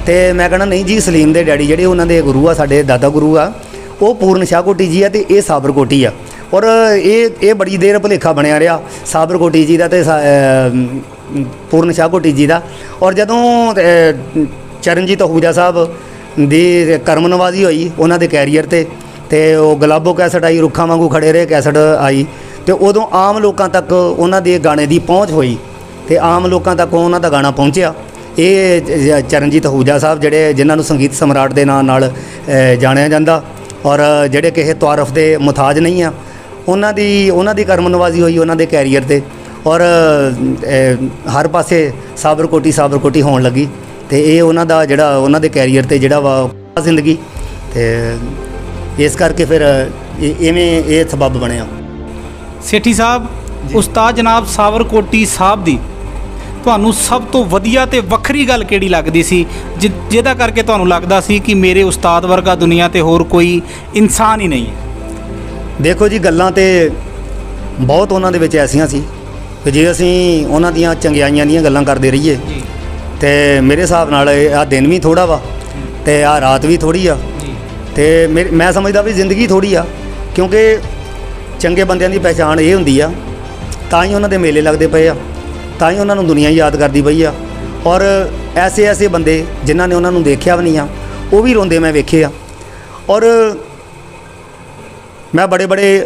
ਤੇ ਮੈਂ ਕਹਿਣਾ ਨਹੀਂ ਜੀ, ਸਲੀਮ ਦੇ ਡੈਡੀ ਜਿਹੜੇ ਉਹਨਾਂ ਦੇ ਗੁਰੂ ਆ, ਸਾਡੇ ਦਾਦਾ ਗੁਰੂ ਆ, ਉਹ ਪੂਰਨ ਸ਼ਾਹਕੋਟੀ ਜੀ ਆ ਤੇ ਇਹ ਸਾਬਰਕੋਟੀ ਆ। ਔਰ ਇਹ ਬੜੀ ਦੇਰ ਭੁਲੇਖਾ ਬਣਿਆ ਰਿਹਾ ਸਾਬਰਕੋਟੀ ਜੀ ਦਾ ਤੇ ਪੂਰਨ ਸ਼ਾਹਕੋਟੀ ਜੀ ਦਾ। ਔਰ ਜਦੋਂ ਚਰਨਜੀਤ ਅਹੂਜਾ ਸਾਹਿਬ ਦੀ ਕਰਮ ਨਵਾਜ਼ੀ ਹੋਈ ਉਹਨਾਂ ਦੇ ਕੈਰੀਅਰ ਤੇ ਉਹ ਗੁਲਾਬੋ ਕੈਸਟ ਆਈ, ਰੁੱਖਾਂ ਵਾਂਗੂ ਖੜੇ ਰਹੇ ਕੈਸਟ ਆਈ, ਤੇ ਉਦੋਂ ਆਮ ਲੋਕਾਂ ਤੱਕ ਉਹਨਾਂ ਦੇ ਗਾਣੇ ਦੀ ਪਹੁੰਚ ਹੋਈ ਤੇ ਆਮ ਲੋਕਾਂ ਤੱਕ ਉਹਨਾਂ ਦਾ ਗਾਣਾ ਪਹੁੰਚਿਆ। ਇਹ ਚਰਨਜੀਤ ਅਹੂਜਾ ਸਾਹਿਬ ਜਿਹੜੇ ਜਿਨ੍ਹਾਂ ਨੂੰ ਸੰਗੀਤ ਸਮਰਾਟ ਦੇ ਨਾਂ ਨਾਲ ਜਾਣਿਆ ਜਾਂਦਾ, ਔਰ ਜਿਹੜੇ ਕਿਸੇ ਤਾਰਫ ਦੇ ਮੁਤਾਜ ਨਹੀਂ ਆ, ਉਹਨਾਂ ਦੀ ਕਰਮ ਨਵਾਜ਼ੀ ਹੋਈ ਉਹਨਾਂ ਦੇ ਕੈਰੀਅਰ ਤੇ। ਔਰ ਹਰ ਪਾਸੇ ਸਾਬਰਕੋਟੀ ਹੋਣ ਲੱਗੀ। ਤੇ ਇਹ ਉਹਨਾਂ ਦਾ ਜਿਹੜਾ ਉਹਨਾਂ ਦੇ ਕੈਰੀਅਰ ਤੇ ਜਿਹੜਾ ਵਾ ਜ਼ਿੰਦਗੀ, ਤੇ ਇਸ ਕਰਕੇ ਫਿਰ ਇਵੇਂ ਇਹ ਸਬੱਬ ਬਣਿਆ। ਸੇਠੀ ਸਾਹਿਬ, ਉਸਤਾਦ ਜਨਾਬ ਸਾਬਰਕੋਟੀ ਸਾਹਿਬ ਦੀ ਤੁਹਾਨੂੰ ਸਭ ਤੋਂ ਵਧੀਆ ਤੇ ਵੱਖਰੀ ਗੱਲ ਕਿਹੜੀ ਲੱਗਦੀ ਸੀ, ਜਿਹਦਾ ਕਰਕੇ ਤੁਹਾਨੂੰ ਲੱਗਦਾ ਸੀ ਕਿ ਮੇਰੇ ਉਸਤਾਦ ਵਰਗਾ ਦੁਨੀਆ ਤੇ ਹੋਰ ਕੋਈ ਇਨਸਾਨ ਹੀ ਨਹੀਂ ਹੈ? ਦੇਖੋ ਜੀ, ਗੱਲਾਂ ਤੇ ਬਹੁਤ ਉਹਨਾਂ ਦੇ ਵਿੱਚ ਐਸੀਆਂ ਸੀ ਕਿ ਜੇ ਅਸੀਂ ਉਹਨਾਂ ਦੀਆਂ ਚੰਗਿਆਈਆਂ ਦੀਆਂ ਗੱਲਾਂ ਕਰਦੇ ਰਹੀਏ ਜੀ। ਤੇ ਮੇਰੇ ਹਿਸਾਬ ਨਾਲ ਆਹ ਦਿਨ ਵੀ ਥੋੜ੍ਹਾ ਵਾ ਤੇ ਆਹ ਰਾਤ ਵੀ ਥੋੜ੍ਹੀ ਆ। ਜੀ। ਤੇ ਮੈਂ ਸਮਝਦਾ ਵੀ ਜ਼ਿੰਦਗੀ ਥੋੜ੍ਹੀ ਆ, ਕਿਉਂਕਿ ਚੰਗੇ ਬੰਦਿਆਂ ਦੀ ਪਹਿਚਾਣ ਇਹ ਹੁੰਦੀ ਆ, ਤਾਂ ਹੀ ਉਹਨਾਂ ਦੇ ਮੇਲੇ ਲੱਗਦੇ ਪਏ ਆ, ਤਾਂ ਹੀ ਉਹਨਾਂ ਨੂੰ ਦੁਨੀਆ ਯਾਦ ਕਰਦੀ ਪਈ ਆ। ਔਰ ਐਸੇ ਬੰਦੇ ਜਿਨ੍ਹਾਂ ਨੇ ਉਹਨਾਂ ਨੂੰ ਦੇਖਿਆ ਵੀ ਨਹੀਂ ਆ, ਉਹ ਵੀ ਰੋਂਦੇ ਮੈਂ ਵੇਖੇ ਆ। ਔਰ ਮੈਂ ਬੜੇ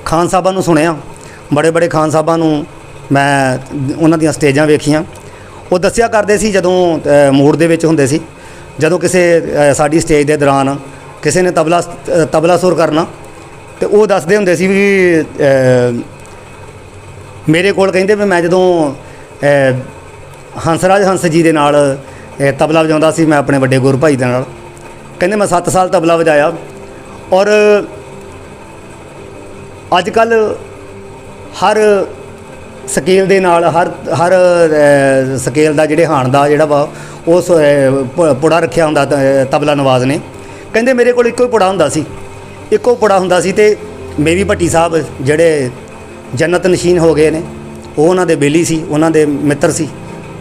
ਖਾਨ ਸਾਹਿਬਾਂ ਨੂੰ ਸੁਣਿਆ, ਬੜੇ ਖਾਨ ਸਾਹਿਬਾਂ ਨੂੰ ਮੈਂ ਉਹਨਾਂ ਦੀਆਂ ਸਟੇਜਾਂ ਵੇਖੀਆਂ। ਉਹ ਦੱਸਿਆ ਕਰਦੇ ਸੀ ਜਦੋਂ ਮੂਡ ਦੇ ਵਿੱਚ ਹੁੰਦੇ ਸੀ, ਜਦੋਂ ਕਿਸੇ ਸਾਡੀ ਸਟੇਜ ਦੇ ਦੌਰਾਨ ਕਿਸੇ ਨੇ ਤਬਲਾ ਸੁਰ ਕਰਨਾ, ਤੇ ਉਹ ਦੱਸਦੇ ਹੁੰਦੇ ਸੀ ਵੀ ਮੇਰੇ ਕੋਲ ਕਹਿੰਦੇ ਵੀ ਮੈਂ ਜਦੋਂ ਹੰਸਰਾਜ ਹੰਸ ਜੀ ਦੇ ਨਾਲ ਤਬਲਾ ਵਜਾਉਂਦਾ ਸੀ, ਮੈਂ ਆਪਣੇ ਵੱਡੇ ਗੁਰੂ ਭਾਈ ਦੇ ਨਾਲ, ਕਹਿੰਦੇ ਮੈਂ 7 ਸਾਲ ਤਬਲਾ ਵਜਾਇਆ। ਔਰ ਅੱਜ ਕੱਲ੍ਹ ਹਰ ਸਕੇਲ ਦੇ ਨਾਲ ਹਰ ਸਕੇਲ ਦਾ ਜਿਹੜੇ ਹਾਣ ਦਾ ਜਿਹੜਾ ਵਾ ਉਸ ਪੁੜਾ ਰੱਖਿਆ ਹੁੰਦਾ ਤਬਲਾ ਨਵਾਜ਼ ਨੇ। ਕਹਿੰਦੇ ਮੇਰੇ ਕੋਲ ਇੱਕੋ ਪੁੜਾ ਹੁੰਦਾ ਸੀ ਤੇ ਮੇਰੀ ਭੱਟੀ ਸਾਹਿਬ ਜਿਹੜੇ ਜੰਨਤ ਨਸ਼ੀਨ ਹੋ ਗਏ ਨੇ, ਉਹ ਉਹਨਾਂ ਦੇ ਬੇਲੀ ਸੀ, ਉਹਨਾਂ ਦੇ ਮਿੱਤਰ ਸੀ,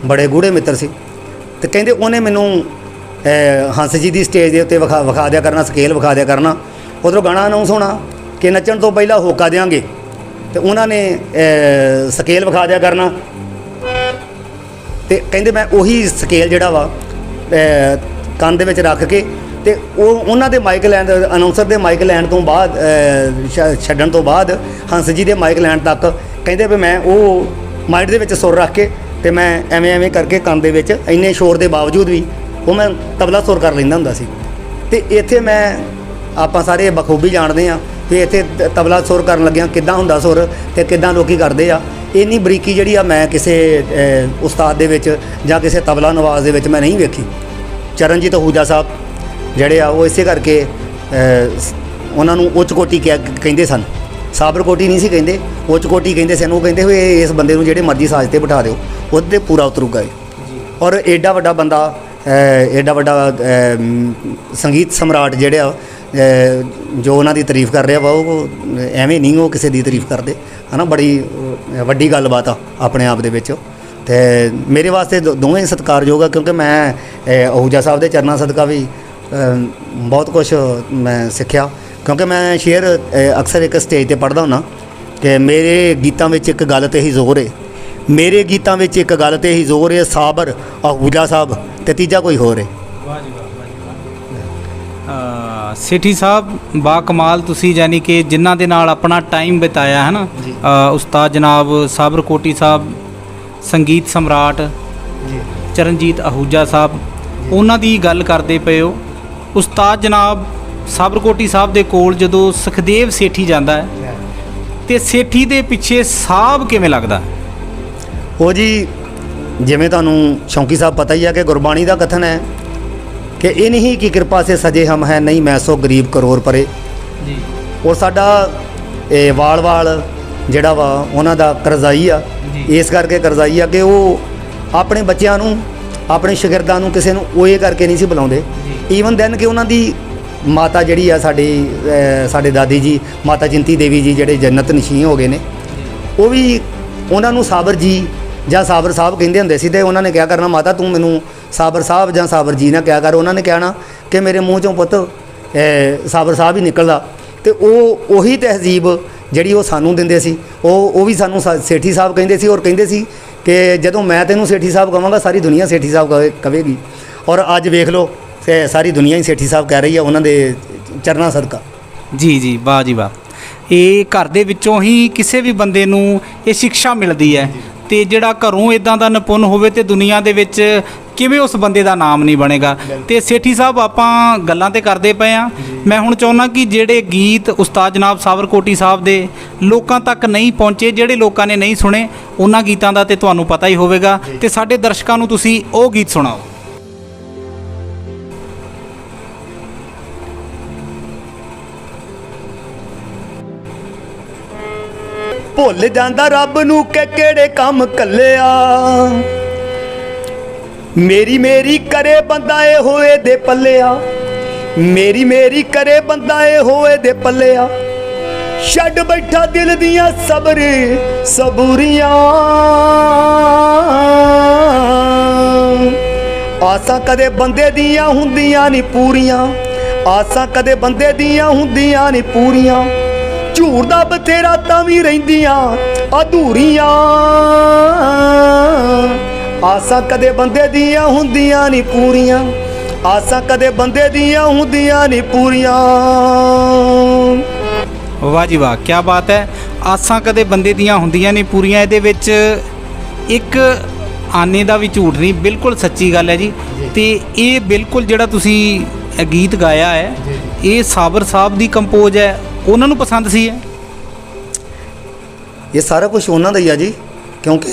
ਬੜੇ ਗੂੜੇ ਮਿੱਤਰ ਸੀ। ਤੇ ਕਹਿੰਦੇ ਉਹਨੇ ਮੈਨੂੰ ਹੰਸ ਜੀ ਦੀ ਸਟੇਜ ਦੇ ਉੱਤੇ ਵਿਖਾ ਦਿਆ ਕਰਨਾ, ਸਕੇਲ ਵਿਖਾ ਦਿਆ ਕਰਨਾ। ਉੱਧਰੋਂ ਗਾਣਾ ਅਨਾਉਂਸ ਹੋਣਾ ਕਿ ਨੱਚਣ ਤੋਂ ਪਹਿਲਾਂ ਹੋਕਾ ਦਿਆਂਗੇ, ਤੇ ਉਹਨਾਂ ਨੇ ਸਕੇਲ ਵਿਖਾ ਦਿਆ ਕਰਨਾ। ਤੇ ਕਹਿੰਦੇ ਮੈਂ ਉਹੀ ਸਕੇਲ ਜਿਹੜਾ ਵਾ ਕੰਨ ਦੇ ਵਿੱਚ ਰੱਖ ਕੇ, ਤੇ ਉਹਨਾਂ ਦੇ ਮਾਈਕ ਲੈਣ, ਅਨਾਉਂਸਰ ਦੇ ਮਾਈਕ ਲੈਣ ਤੋਂ ਬਾਅਦ, ਛੱਡਣ ਤੋਂ ਬਾਅਦ ਹੰਸ ਜੀ ਦੇ ਮਾਈਕ ਲੈਣ ਤੱਕ, ਕਹਿੰਦੇ ਵੀ ਮੈਂ ਉਹ ਮਾਈਂਡ ਦੇ ਵਿੱਚ ਸੁਰ ਰੱਖ ਕੇ ਤੇ ਮੈਂ ਐਵੇਂ ਕਰਕੇ ਕੰਨ ਦੇ ਵਿੱਚ ਇੰਨੇ ਸ਼ੋਰ ਦੇ ਬਾਵਜੂਦ ਵੀ ਉਹ ਮੈਂ ਤਬਲਾ ਸੁਰ ਕਰ ਲੈਂਦਾ ਹੁੰਦਾ ਸੀ। ਤੇ ਇੱਥੇ ਆਪਾਂ ਸਾਰੇ ਬਖੂਬੀ ਜਾਣਦੇ ਹਾਂ ਕਿ ਇੱਥੇ ਤਬਲਾ ਸੁਰ ਕਰਨ ਲੱਗਿਆਂ ਕਿੱਦਾਂ ਹੁੰਦਾ ਸੁਰ ਤੇ ਕਿੱਦਾਂ ਲੋਕੀ ਕਰਦੇ ਆ। ਇੰਨੀ ਬਰੀਕੀ ਜਿਹੜੀ ਆ ਮੈਂ ਕਿਸੇ ਉਸਤਾਦ ਦੇ ਵਿੱਚ ਜਾਂ ਕਿਸੇ ਤਬਲਾ ਨਵਾਜ਼ ਦੇ ਵਿੱਚ ਮੈਂ ਨਹੀਂ ਵੇਖੀ। ਚਰਨਜੀਤ ਅਹੂਜਾ ਸਾਹਿਬ ਜਿਹੜੇ ਆ ਉਹ ਇਸੇ ਕਰਕੇ ਉਹਨਾਂ ਨੂੰ ਉੱਚ ਕੋਟੀ ਕਹਿੰਦੇ ਸਨ, ਸਾਬਰਕੋਟੀ ਨਹੀਂ ਸੀ ਕਹਿੰਦੇ, ਉੱਚ ਕੋਟੀ ਕਹਿੰਦੇ ਸਨ। ਉਹ ਕਹਿੰਦੇ ਹੋਏ ਇਸ ਬੰਦੇ ਨੂੰ ਜਿਹੜੇ ਮਰਜ਼ੀ ਸਾਜ਼ 'ਤੇ ਬਿਠਾ ਦਿਓ, ਉਹਦੇ 'ਤੇ ਪੂਰਾ ਉਤਰੂਗਾ। ਔਰ ਐਡਾ ਵੱਡਾ ਬੰਦਾ, ਐਡਾ ਵੱਡਾ ਸੰਗੀਤ ਸਮਰਾਟ ਜਿਹੜੇ ਆ, ਜੋ ਉਹਨਾਂ ਦੀ ਤਾਰੀਫ ਕਰ ਰਿਹਾ ਵਾ, ਉਹ ਐਵੇਂ ਨਹੀਂ ਉਹ ਕਿਸੇ ਦੀ ਤਾਰੀਫ ਕਰਦੇ, ਹੈ ਨਾ। ਬੜੀ ਵੱਡੀ ਗੱਲਬਾਤ ਆ ਆਪਣੇ ਆਪ ਦੇ ਵਿੱਚ। ਤੇ ਮੇਰੇ ਵਾਸਤੇ ਦੋਵੇਂ ਸਤਿਕਾਰਯੋਗ ਆ, ਕਿਉਂਕਿ ਮੈਂ ਅਹੂਜਾ ਸਾਹਿਬ ਦੇ ਚਰਨਾਂ ਸਦਕਾ ਵੀ ਬਹੁਤ ਕੁਝ ਮੈਂ ਸਿੱਖਿਆ। ਕਿਉਂਕਿ ਮੈਂ ਸ਼ੇਅਰ ਅਕਸਰ ਇੱਕ ਸਟੇਜ ਤੇ ਪੜ੍ਹਦਾ ਹੁੰਦਾ ਕਿ ਮੇਰੇ ਗੀਤਾਂ ਵਿੱਚ ਇੱਕ ਗੱਲ ਤੇ ਹੀ ਜ਼ੋਰ ਹੈ, ਮੇਰੇ ਗੀਤਾਂ ਵਿੱਚ ਇੱਕ ਗੱਲ ਤੇ ਹੀ ਜ਼ੋਰ ਹੈ, ਸਾਬਰ ਆਹੂਜਾ ਸਾਹਿਬ ਤੇ ਤੀਜਾ ਕੋਈ ਹੋਰ ਹੈ। ਵਾਹ ਜੀ ਵਾਹ, ਸੇਠੀ ਸਾਹਿਬ ਬਾ ਕਮਾਲ, ਤੁਸੀਂ ਯਾਨੀ ਕਿ ਜਿਨ੍ਹਾਂ ਦੇ ਨਾਲ ਆਪਣਾ ਟਾਈਮ ਬਿਤਾਇਆ ਹੈ ਨਾ, ਉਸਤਾਦ ਜਨਾਬ ਸਾਬਰ ਕੋਟੀ ਸਾਹਿਬ, ਸੰਗੀਤ ਸਮਰਾਟ ਚਰਨਜੀਤ ਆਹੂਜਾ ਸਾਹਿਬ, ਉਹਨਾਂ ਦੀ ਗੱਲ ਕਰਦੇ ਪਏ ਹੋ। ਉਸਤਾਦ ਜਨਾਬ ਸਾਬਰ ਕੋਟੀ ਸਾਹਿਬ ਦੇ ਕੋਲ ਜਦੋਂ ਸੁਖਦੇਵ ਸੇਠੀ ਜਾਂਦਾ ਹੈ ਤੇ ਸੇਠੀ ਦੇ ਪਿੱਛੇ ਸਾਹਬ ਕਿਵੇਂ ਲੱਗਦਾ? ਉਹ ਜੀ ਜਿਵੇਂ ਤੁਹਾਨੂੰ ਸ਼ੌਂਕੀ ਸਾਹਿਬ ਪਤਾ ਹੀ ਹੈ ਕਿ ਗੁਰਬਾਣੀ ਦਾ ਕਥਨ ਹੈ ਕਿ ਇਨਹੀ ਕੀ ਕਿਰਪਾ ਸੇ ਸਜੇ ਹਮ ਹੈ, ਨਹੀਂ ਮੈਂ ਸੋ ਗਰੀਬ ਕਰੋੜ ਪਰੇ ਜੀ। ਔਰ ਸਾਡਾ ਇਹ ਵਾਲ ਜਿਹੜਾ ਵਾ ਉਹਨਾਂ ਦਾ ਕਰਜ਼ਾਈ ਆ, ਇਸ ਕਰਕੇ ਕਰਜ਼ਾਈ ਆ ਕਿ ਉਹ ਆਪਣੇ ਬੱਚਿਆਂ ਨੂੰ, ਆਪਣੇ ਸ਼ਾਗਿਰਦਾਂ ਨੂੰ ਕਿਸੇ ਨੂੰ ਉਹ ਇਹ ਕਰਕੇ ਨਹੀਂ ਸੀ ਬੁਲਾਉਂਦੇ। ਈਵਨ ਦੈਨ ਕਿ ਉਹਨਾਂ ਦੀ ਮਾਤਾ ਜਿਹੜੀ ਆ ਸਾਡੇ ਦਾਦੀ ਜੀ ਮਾਤਾ ਚਿੰਤੀ ਦੇਵੀ ਜੀ ਜਿਹੜੇ ਜੰਨਤ ਨਸ਼ੀਨ ਹੋ ਗਏ ਨੇ, ਉਹ ਵੀ ਉਹਨਾਂ ਨੂੰ ਸਾਬਰ ਜੀ ਜਾਂ ਸਾਬਰ ਸਾਹਿਬ ਕਹਿੰਦੇ ਹੁੰਦੇ ਸੀ। ਤੇ ਉਹਨਾਂ ਨੇ ਕਿਹਾ ਕਰਨਾ, ਮਾਤਾ ਤੂੰ ਮੈਨੂੰ ਸਾਬਰ ਸਾਹਿਬ ਜਾਂ ਸਾਬਰ ਜੀ ਨਾ ਕਿਹਾ ਕਰ। ਉਹਨਾਂ ਨੇ ਕਹਿਣਾ ਕਿ ਮੇਰੇ ਮੂੰਹ ਚੋਂ ਪੁੱਤ ਸਾਬਰ ਸਾਹਿਬ ਹੀ ਨਿਕਲਦਾ। ਤੇ ਉਹੀ ਤਹਿਜ਼ੀਬ ਜਿਹੜੀ ਉਹ ਸਾਨੂੰ ਦਿੰਦੇ ਸੀ, ਉਹ ਵੀ ਸਾਨੂੰ ਸੇਠੀ ਸਾਹਿਬ ਕਹਿੰਦੇ ਸੀ। ਔਰ ਕਹਿੰਦੇ ਸੀ ਕਿ ਜਦੋਂ ਮੈਂ ਤੈਨੂੰ ਸੇਠੀ ਸਾਹਿਬ ਕਹਾਂਗਾ ਸਾਰੀ ਦੁਨੀਆ ਸੇਠੀ ਸਾਹਿਬ ਕਹੇਗੀ। ਔਰ ਅੱਜ ਵੇਖ ਲਓ ਤੇ ਸਾਰੀ ਦੁਨੀਆ ਹੀ ਸੇਠੀ ਸਾਹਿਬ ਕਹਿ ਰਹੀ ਆ ਉਹਨਾਂ ਦੇ ਚਰਨਾਂ ਸਦਕਾ। ਜੀ ਜੀ, ਵਾਹ ਜੀ ਵਾਹ। ਇਹ ਘਰ ਦੇ ਵਿੱਚੋਂ ਹੀ ਕਿਸੇ ਵੀ ਬੰਦੇ ਨੂੰ ਇਹ ਸਿੱਖਿਆ ਮਿਲਦੀ ਹੈ, ਤੇ ਜਿਹੜਾ ਘਰੋਂ ਇਦਾਂ ਦਾ ਨਿਪੁੰਨ ਹੋਵੇ ਤੇ ਦੁਨੀਆ ਦੇ ਵਿੱਚ ਕਿਵੇਂ ਉਸ ਬੰਦੇ ਦਾ ਨਾਮ ਨਹੀਂ ਬਣੇਗਾ। ਤੇ ਸੇਠੀ ਸਾਹਿਬ ਆਪਾਂ ਗੱਲਾਂ ਤੇ ਕਰਦੇ ਪਏ ਆ, ਮੈਂ ਹੁਣ ਚਾਹੁੰਦਾ ਕਿ ਜਿਹੜੇ ਗੀਤ ਉਸਤਾਦ ਜਨਾਬ ਸਾਬਰ ਕੋਟੀ ਸਾਹਿਬ ਦੇ ਲੋਕਾਂ ਤੱਕ ਨਹੀਂ ਪਹੁੰਚੇ, ਜਿਹੜੇ ਲੋਕਾਂ ਨੇ ਨਹੀਂ ਸੁਣੇ, ਉਹਨਾਂ ਗੀਤਾਂ ਦਾ ਤੇ ਤੁਹਾਨੂੰ ਪਤਾ ਹੀ ਹੋਵੇਗਾ, ਤੇ ਸਾਡੇ ਦਰਸ਼ਕਾਂ ਨੂੰ ਤੁਸੀਂ ਉਹ ਗੀਤ ਸੁਣਾਓ। ਭੁੱਲ ਜਾਂਦਾ ਰੱਬ ਨੂੰ ਕਿ ਕਿਹੜੇ ਕੰਮ ਕੱਲਿਆ, ਮੇਰੀ ਕਰੇ ਬੰਦਾ ਏ ਹੋਏ ਦੇ ਪੱਲਿਆ, ਮੇਰੀ ਕਰੇ ਬੰਦਾ ਏ ਹੋਏ ਦੇ ਪੱਲਿਆ, ਛੱਡ ਬੈਠਾ ਦਿਲ ਦੀਆਂ ਸਬੂਰੀਆਂ, ਆਸਾਂ ਕਦੇ ਬੰਦੇ ਦੀਆਂ ਹੁੰਦੀਆਂ ਨਹੀਂ ਪੂਰੀਆਂ, ਆਸਾਂ ਕਦੇ ਬੰਦੇ ਦੀਆਂ ਹੁੰਦੀਆਂ ਨਹੀਂ ਪੂਰੀਆਂ, ਝੂਰ ਦਾ ਬਥੇਰਾ ਤਾਂ ਵੀ ਰਹਿੰਦੀਆਂ ਅਧੂਰੀਆਂ, ਆਸਾਂ ਕਦੇ ਬੰਦੇ ਦੀਆਂ ਹੁੰਦੀਆਂ ਨਹੀਂ ਪੂਰੀਆਂ, ਆਸਾਂ ਕਦੇ ਬੰਦੇ ਦੀਆਂ ਹੁੰਦੀਆਂ ਨਹੀਂ ਪੂਰੀਆਂ। ਵਾਹ ਜੀ ਵਾਹ, ਕੀ ਬਾਤ ਹੈ। ਆਸਾਂ ਕਦੇ ਬੰਦੇ ਦੀਆਂ ਹੁੰਦੀਆਂ ਨਹੀਂ ਪੂਰੀਆਂ, ਇਹਦੇ ਵਿੱਚ ਇੱਕ ਆਨੇ ਦਾ ਵੀ ਝੂਠ ਨਹੀਂ, ਬਿਲਕੁਲ ਸੱਚੀ ਗੱਲ ਹੈ ਜੀ। ਤੇ ਇਹ ਬਿਲਕੁਲ ਜਿਹੜਾ ਤੁਸੀਂ ਗੀਤ ਗਾਇਆ ਹੈ, ਇਹ ਸਾਬਰ ਸਾਹਿਬ ਦੀ ਕੰਪੋਜ਼ ਹੈ, ਉਹਨਾਂ ਨੂੰ ਪਸੰਦ ਸੀ ਹੈ? ਇਹ ਸਾਰਾ ਕੁਝ ਉਹਨਾਂ ਦਾ ਹੀ ਆ ਜੀ, ਕਿਉਂਕਿ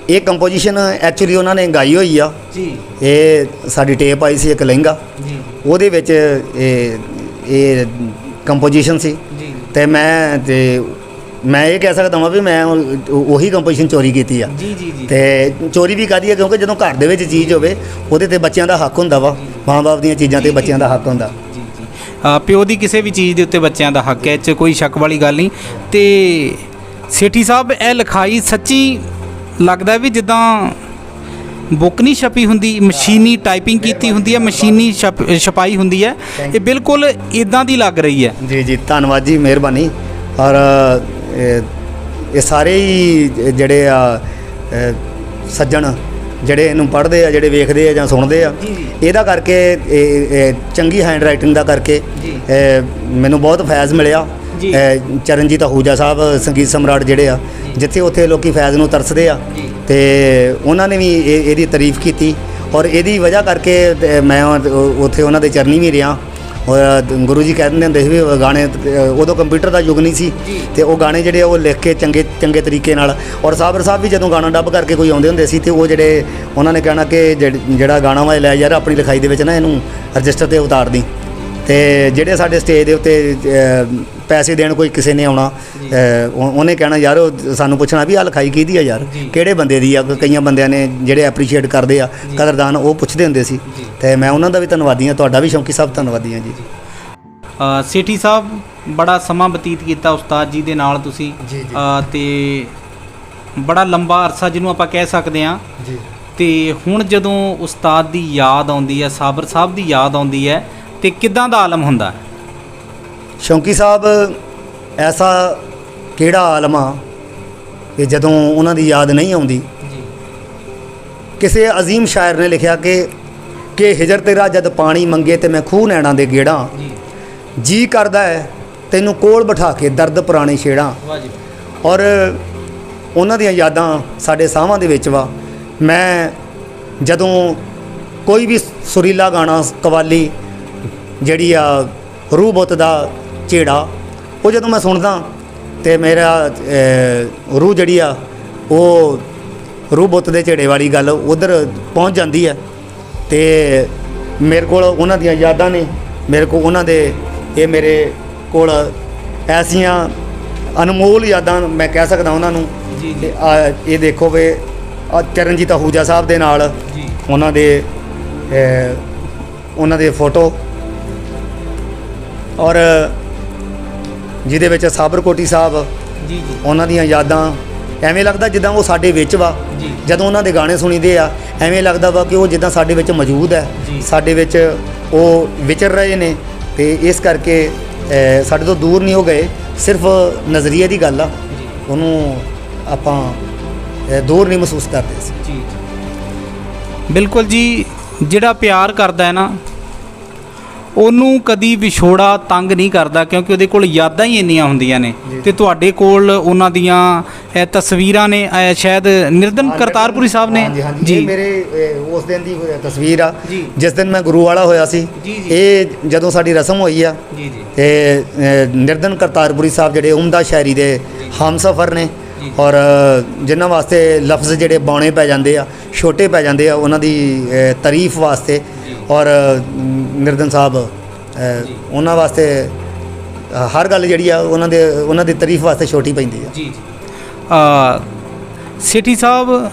ਇਹ ਕੰਪੋਜੀਸ਼ਨ ਐਕਚੁਅਲੀ ਉਹਨਾਂ ਨੇ ਗਾਈ ਹੋਈ ਆ ਜੀ। ਇਹ ਸਾਡੀ ਟੇਪ ਆਈ ਸੀ ਇੱਕ ਲਹਿੰਗਾ ਜੀ, ਉਹਦੇ ਵਿੱਚ ਇਹ ਕੰਪੋਜੀਸ਼ਨ ਸੀ ਜੀ। ਤੇ ਮੈਂ ਇਹ ਕਹਿ ਸਕਦਾ ਹਾਂ ਵੀ ਮੈਂ ਉਹੀ ਕੰਪੋਜੀਸ਼ਨ ਚੋਰੀ ਕੀਤੀ ਆ ਜੀ ਜੀ ਜੀ। ਤੇ ਚੋਰੀ ਵੀ ਕਾਹਦੀ ਆ, ਕਿਉਂਕਿ ਜਦੋਂ ਘਰ ਦੇ ਵਿੱਚ ਚੀਜ਼ ਹੋਵੇ ਉਹਦੇ ਤੇ ਬੱਚਿਆਂ ਦਾ ਹੱਕ ਹੁੰਦਾ ਵਾ, ਮਾਂ-ਬਾਪ ਦੀਆਂ ਚੀਜ਼ਾਂ ਤੇ ਬੱਚਿਆਂ ਦਾ ਹੱਕ ਹੁੰਦਾ। ਪਿਓ ਦੀ ਕਿਸੇ ਵੀ ਚੀਜ਼ ਦੇ ਉੱਤੇ ਬੱਚਿਆਂ ਦਾ ਹੱਕ ਹੈ, ਇਹ 'ਚ ਕੋਈ ਸ਼ੱਕ ਵਾਲੀ ਗੱਲ ਨਹੀਂ। ਤੇ ਸੇਠੀ ਸਾਹਿਬ ਇਹ ਲਿਖਾਈ ਸੱਚੀ ਲੱਗਦਾ ਵੀ ਜਿੱਦਾਂ ਬੁੱਕ ਨਹੀਂ ਛਪੀ ਹੁੰਦੀ, ਮਸ਼ੀਨੀ ਟਾਈਪਿੰਗ ਕੀਤੀ ਹੁੰਦੀ ਹੈ, ਮਸ਼ੀਨੀ ਛਪਾਈ ਹੁੰਦੀ ਹੈ, ਇਹ ਬਿਲਕੁਲ ਇਦਾਂ ਦੀ ਲੱਗ ਰਹੀ ਹੈ। ਜੀ ਜੀ, ਧੰਨਵਾਦ ਜੀ, ਮਿਹਰਬਾਨੀ। ਔਰ ਇਹ ਸਾਰੇ ਹੀ ਜਿਹੜੇ ਆ ਸੱਜਣ ਜਿਹੜੇ ਇਹਨੂੰ ਪੜ੍ਹਦੇ ਆ, ਜਿਹੜੇ ਵੇਖਦੇ ਆ ਜਾਂ ਸੁਣਦੇ ਆ, ਇਹਦਾ ਕਰਕੇ ਇਹ ਚੰਗੀ ਹੈਂਡ ਰਾਈਟਿੰਗ ਦਾ ਕਰਕੇ ਮੈਨੂੰ ਬਹੁਤ ਫੈਜ਼ ਮਿਲਿਆ। ਚਰਨਜੀਤ ਆਹੂਜਾ ਸਾਹਿਬ ਸੰਗੀਤ ਸਮਰਾਟ ਜਿਹੜੇ ਆ, ਜਿੱਥੇ ਉੱਥੇ ਲੋਕੀ ਫੈਜ਼ ਨੂੰ ਤਰਸਦੇ ਆ, ਤੇ ਉਹਨਾਂ ਨੇ ਵੀ ਇਹਦੀ ਤਾਰੀਫ ਕੀਤੀ। ਔਰ ਇਹਦੀ ਵਜ੍ਹਾ ਕਰਕੇ ਮੈਂ ਉੱਥੇ ਉਹਨਾਂ ਦੇ ਚਰਨੀ ਵੀ ਰਿਹਾ। ਔਰ ਗੁਰੂ ਜੀ ਕਹਿ ਦਿੰਦੇ ਹੁੰਦੇ ਸੀ ਵੀ ਗਾਣੇ, ਉਦੋਂ ਕੰਪਿਊਟਰ ਦਾ ਯੁੱਗ ਨਹੀਂ ਸੀ, ਤੇ ਉਹ ਗਾਣੇ ਜਿਹੜੇ ਉਹ ਲਿਖ ਕੇ ਚੰਗੇ ਤਰੀਕੇ ਨਾਲ। ਔਰ ਸਾਬਰ ਸਾਹਿਬ ਵੀ ਜਦੋਂ ਗਾਣਾ ਡੱਬ ਕਰਕੇ ਕੋਈ ਆਉਂਦੇ ਹੁੰਦੇ ਸੀ, ਤੇ ਉਹ ਜਿਹੜੇ ਉਹਨਾਂ ਨੇ ਕਹਿਣਾ ਕਿ ਜਿਹੜਾ ਗਾਣਾ ਵਾ ਲੈ ਯਾਰ ਆਪਣੀ ਲਿਖਾਈ ਦੇ ਵਿੱਚ ਨਾ ਇਹਨੂੰ ਰਜਿਸਟਰ 'ਤੇ ਉਤਾਰ ਦੀ। ਤੇ ਜਿਹੜੇ ਸਾਡੇ ਸਟੇਜ ਦੇ ਉੱਤੇ ਪੈਸੇ ਦੇਣ ਕੋਈ ਕਿਸੇ ਨੇ ਆਉਣਾ, ਉਹਨੇ ਕਹਿਣਾ ਯਾਰ ਉਹ ਸਾਨੂੰ ਪੁੱਛਣਾ ਵੀ ਆਹ ਲਿਖਾਈ ਕਿਹਦੀ ਆ ਯਾਰ, ਕਿਹੜੇ ਬੰਦੇ ਦੀ ਆ। ਕਈਆਂ ਬੰਦਿਆਂ ਨੇ ਜਿਹੜੇ ਐਪਰੀਸ਼ੀਏਟ ਕਰਦੇ ਆ, ਕਦਰਦਾਨ, ਉਹ ਪੁੱਛਦੇ ਹੁੰਦੇ ਸੀ। ਤੇ ਮੈਂ ਉਹਨਾਂ ਦਾ ਵੀ ਧੰਨਵਾਦੀ ਹਾਂ, ਤੁਹਾਡਾ ਵੀ ਸ਼ੌਂਕੀ ਸਾਹਿਬ ਧੰਨਵਾਦੀ ਹਾਂ ਜੀ। ਸੇਠੀ ਸਾਹਿਬ ਬੜਾ ਸਮਾਂ ਬਤੀਤ ਕੀਤਾ ਉਸਤਾਦ ਜੀ ਦੇ ਨਾਲ ਤੁਸੀਂ, ਤੇ ਬੜਾ ਲੰਬਾ ਅਰਸਾ ਜਿਹਨੂੰ ਆਪਾਂ ਕਹਿ ਸਕਦੇ ਹਾਂ। ਤੇ ਹੁਣ ਜਦੋਂ ਉਸਤਾਦ ਦੀ ਯਾਦ ਆਉਂਦੀ ਹੈ, ਸਾਬਰ ਸਾਹਿਬ ਦੀ ਯਾਦ ਆਉਂਦੀ ਹੈ, ਤੇ ਕਿੱਦਾਂ ਦਾ ਆਲਮ ਹੁੰਦਾ? ਸ਼ੌਂਕੀ ਸਾਹਿਬ ਐਸਾ ਕਿਹੜਾ ਆਲਮ ਆ ਕਿ ਜਦੋਂ ਉਹਨਾਂ ਦੀ ਯਾਦ ਨਹੀਂ ਆਉਂਦੀ। ਜੀ ਕਿਸੇ ਅਜ਼ੀਮ ਸ਼ਾਇਰ ਨੇ ਲਿਖਿਆ ਕਿ ਹਿਜਰ ਤੇਰਾ ਜਦ ਪਾਣੀ ਮੰਗੇ ਤੇ ਮੈਂ ਖੂਹ ਨੈਣਾ ਦੇ ਗੇੜਾਂ, ਜੀ ਜੀ ਕਰਦਾ ਹੈ ਤੈਨੂੰ ਕੋਲ ਬਿਠਾ ਕੇ ਦਰਦ ਪੁਰਾਣੇ ਛੇੜਾਂ। ਵਾਹ ਜੀ ਔਰ ਉਹਨਾਂ ਦੀਆਂ ਯਾਦਾਂ ਸਾਡੇ ਸਾਹਾਂ ਦੇ ਵਿੱਚ ਵਾ। ਮੈਂ ਜਦੋਂ ਕੋਈ ਵੀ ਸੁਰੀਲਾ ਗਾਣਾ, ਕਵਾਲੀ ਜਿਹੜੀ ਆ ਰੂਹ ਬੁੱਤ ਦਾ ਝੇੜਾ, ਉਹ ਜਦੋਂ ਮੈਂ ਸੁਣਦਾ ਤੇ ਮੇਰਾ ਰੂਹ ਜਿਹੜੀ ਆ ਉਹ ਰੂਹ ਬੁੱਤ ਦੇ ਝੇੜੇ ਵਾਲੀ ਗੱਲ ਉਧਰ ਪਹੁੰਚ ਜਾਂਦੀ ਹੈ। ਤੇ ਮੇਰੇ ਕੋਲ ਉਹਨਾਂ ਦੀਆਂ ਯਾਦਾਂ ਨੇ, ਮੇਰੇ ਕੋਲ ਉਹਨਾਂ ਦੇ ਇਹ ਮੇਰੇ ਕੋਲ ਐਸੀਆਂ ਅਨਮੋਲ ਯਾਦਾਂ ਮੈਂ ਕਹਿ ਸਕਦਾ ਉਹਨਾਂ ਨੂੰ। ਜੀ ਤੇ ਇਹ ਦੇਖੋ ਵੇ ਚਰਨਜੀਤ ਆਹੂਜਾ ਸਾਹਿਬ ਦੇ ਨਾਲ ਜੀ ਉਹਨਾਂ ਦੇ ਫੋਟੋ, ਔਰ ਜਿਹਦੇ ਵਿੱਚ ਸਾਬਰਕੋਟੀ ਸਾਹਿਬ, ਜੀ ਜੀ ਉਹਨਾਂ ਦੀਆਂ ਯਾਦਾਂ। ਐਵੇਂ ਲੱਗਦਾ ਜਿੱਦਾਂ ਉਹ ਸਾਡੇ ਵਿੱਚ ਵਾ। ਜੀ ਜਦੋਂ ਉਹਨਾਂ ਦੇ ਗਾਣੇ ਸੁਣੀਦੇ ਆ ਐਵੇਂ ਲੱਗਦਾ ਵਾ ਕਿ ਉਹ ਜਿੱਦਾਂ ਸਾਡੇ ਵਿੱਚ ਮੌਜੂਦ ਹੈ, ਜੀ। ਸਾਡੇ ਵਿੱਚ ਉਹ ਵਿਚਰ ਰਹੇ ਨੇ। ਤੇ ਇਸ ਕਰਕੇ ਸਾਡੇ ਤੋਂ ਦੂਰ ਨਹੀਂ ਹੋ ਗਏ, ਸਿਰਫ ਨਜ਼ਰੀਏ ਦੀ ਗੱਲ ਆ, ਜੀ ਉਹਨੂੰ ਆਪਾਂ ਦੂਰ ਨਹੀਂ ਮਹਿਸੂਸ ਕਰਦੇ ਸੀ। ਜੀ ਬਿਲਕੁਲ ਜੀ। ਜਿਹੜਾ ਪਿਆਰ ਕਰਦਾ ਹੈ ਨਾ, ਉਹਨੂੰ ਕਦੀ ਵਿਛੋੜਾ ਤੰਗ ਨਹੀਂ ਕਰਦਾ, ਕਿਉਂਕਿ ਉਹਦੇ ਕੋਲ ਯਾਦਾਂ ਹੀ ਇੰਨੀਆਂ ਹੁੰਦੀਆਂ ਨੇ। ਤੇ ਤੁਹਾਡੇ ਕੋਲ ਉਹਨਾਂ ਦੀਆਂ ਤਸਵੀਰਾਂ ਨੇ, ਸ਼ਾਇਦ ਨਿਰਦਨ ਕਰਤਾਰਪੁਰੀ ਸਾਹਿਬ ਨੇ। ਜੀ ਇਹ ਮੇਰੇ ਉਸ ਦਿਨ ਦੀ ਤਸਵੀਰ ਆ ਜੀ। ਜਿਸ ਦਿਨ ਮੈਂ ਗੁਰੂ ਵਾਲਾ ਹੋਇਆ ਸੀ। ਜੀ, ਜੀ। ਇਹ ਜਦੋਂ ਸਾਡੀ ਰਸਮ ਹੋਈ ਆ ਜੀ ਜੀ ਤੇ ਨਿਰਦਨ ਕਰਤਾਰਪੁਰੀ ਸਾਹਿਬ ਜਿਹੜੇ ਉਮਦਾ ਸ਼ਾਇਰੀ ਦੇ ਹਮਸਫਰ ਨੇ, ਜੀ। ਔਰ ਜਿਨ੍ਹਾਂ ਵਾਸਤੇ ਲਫ਼ਜ਼ ਜਿਹੜੇ ਬਾਉਣੇ ਪੈ ਜਾਂਦੇ ਆ, ਛੋਟੇ ਪੈ ਜਾਂਦੇ ਆ, ਉਹਨਾਂ ਦੀ ਤਾਰੀਫ ਵਾਸਤੇ। ਜੀ। ਔਰ ਨਿਰਦਨ ਸਾਹਿਬ ਜੀ। ਉਹਨਾਂ ਵਾਸਤੇ ਹਰ ਗੱਲ ਜਿਹੜੀ ਆ ਉਹਨਾਂ ਦੀ ਤਾਰੀਫ ਵਾਸਤੇ ਛੋਟੀ ਪੈਂਦੀ ਆ। ਜੀ ਜੀ ਸੇਠੀ ਸਾਹਿਬ,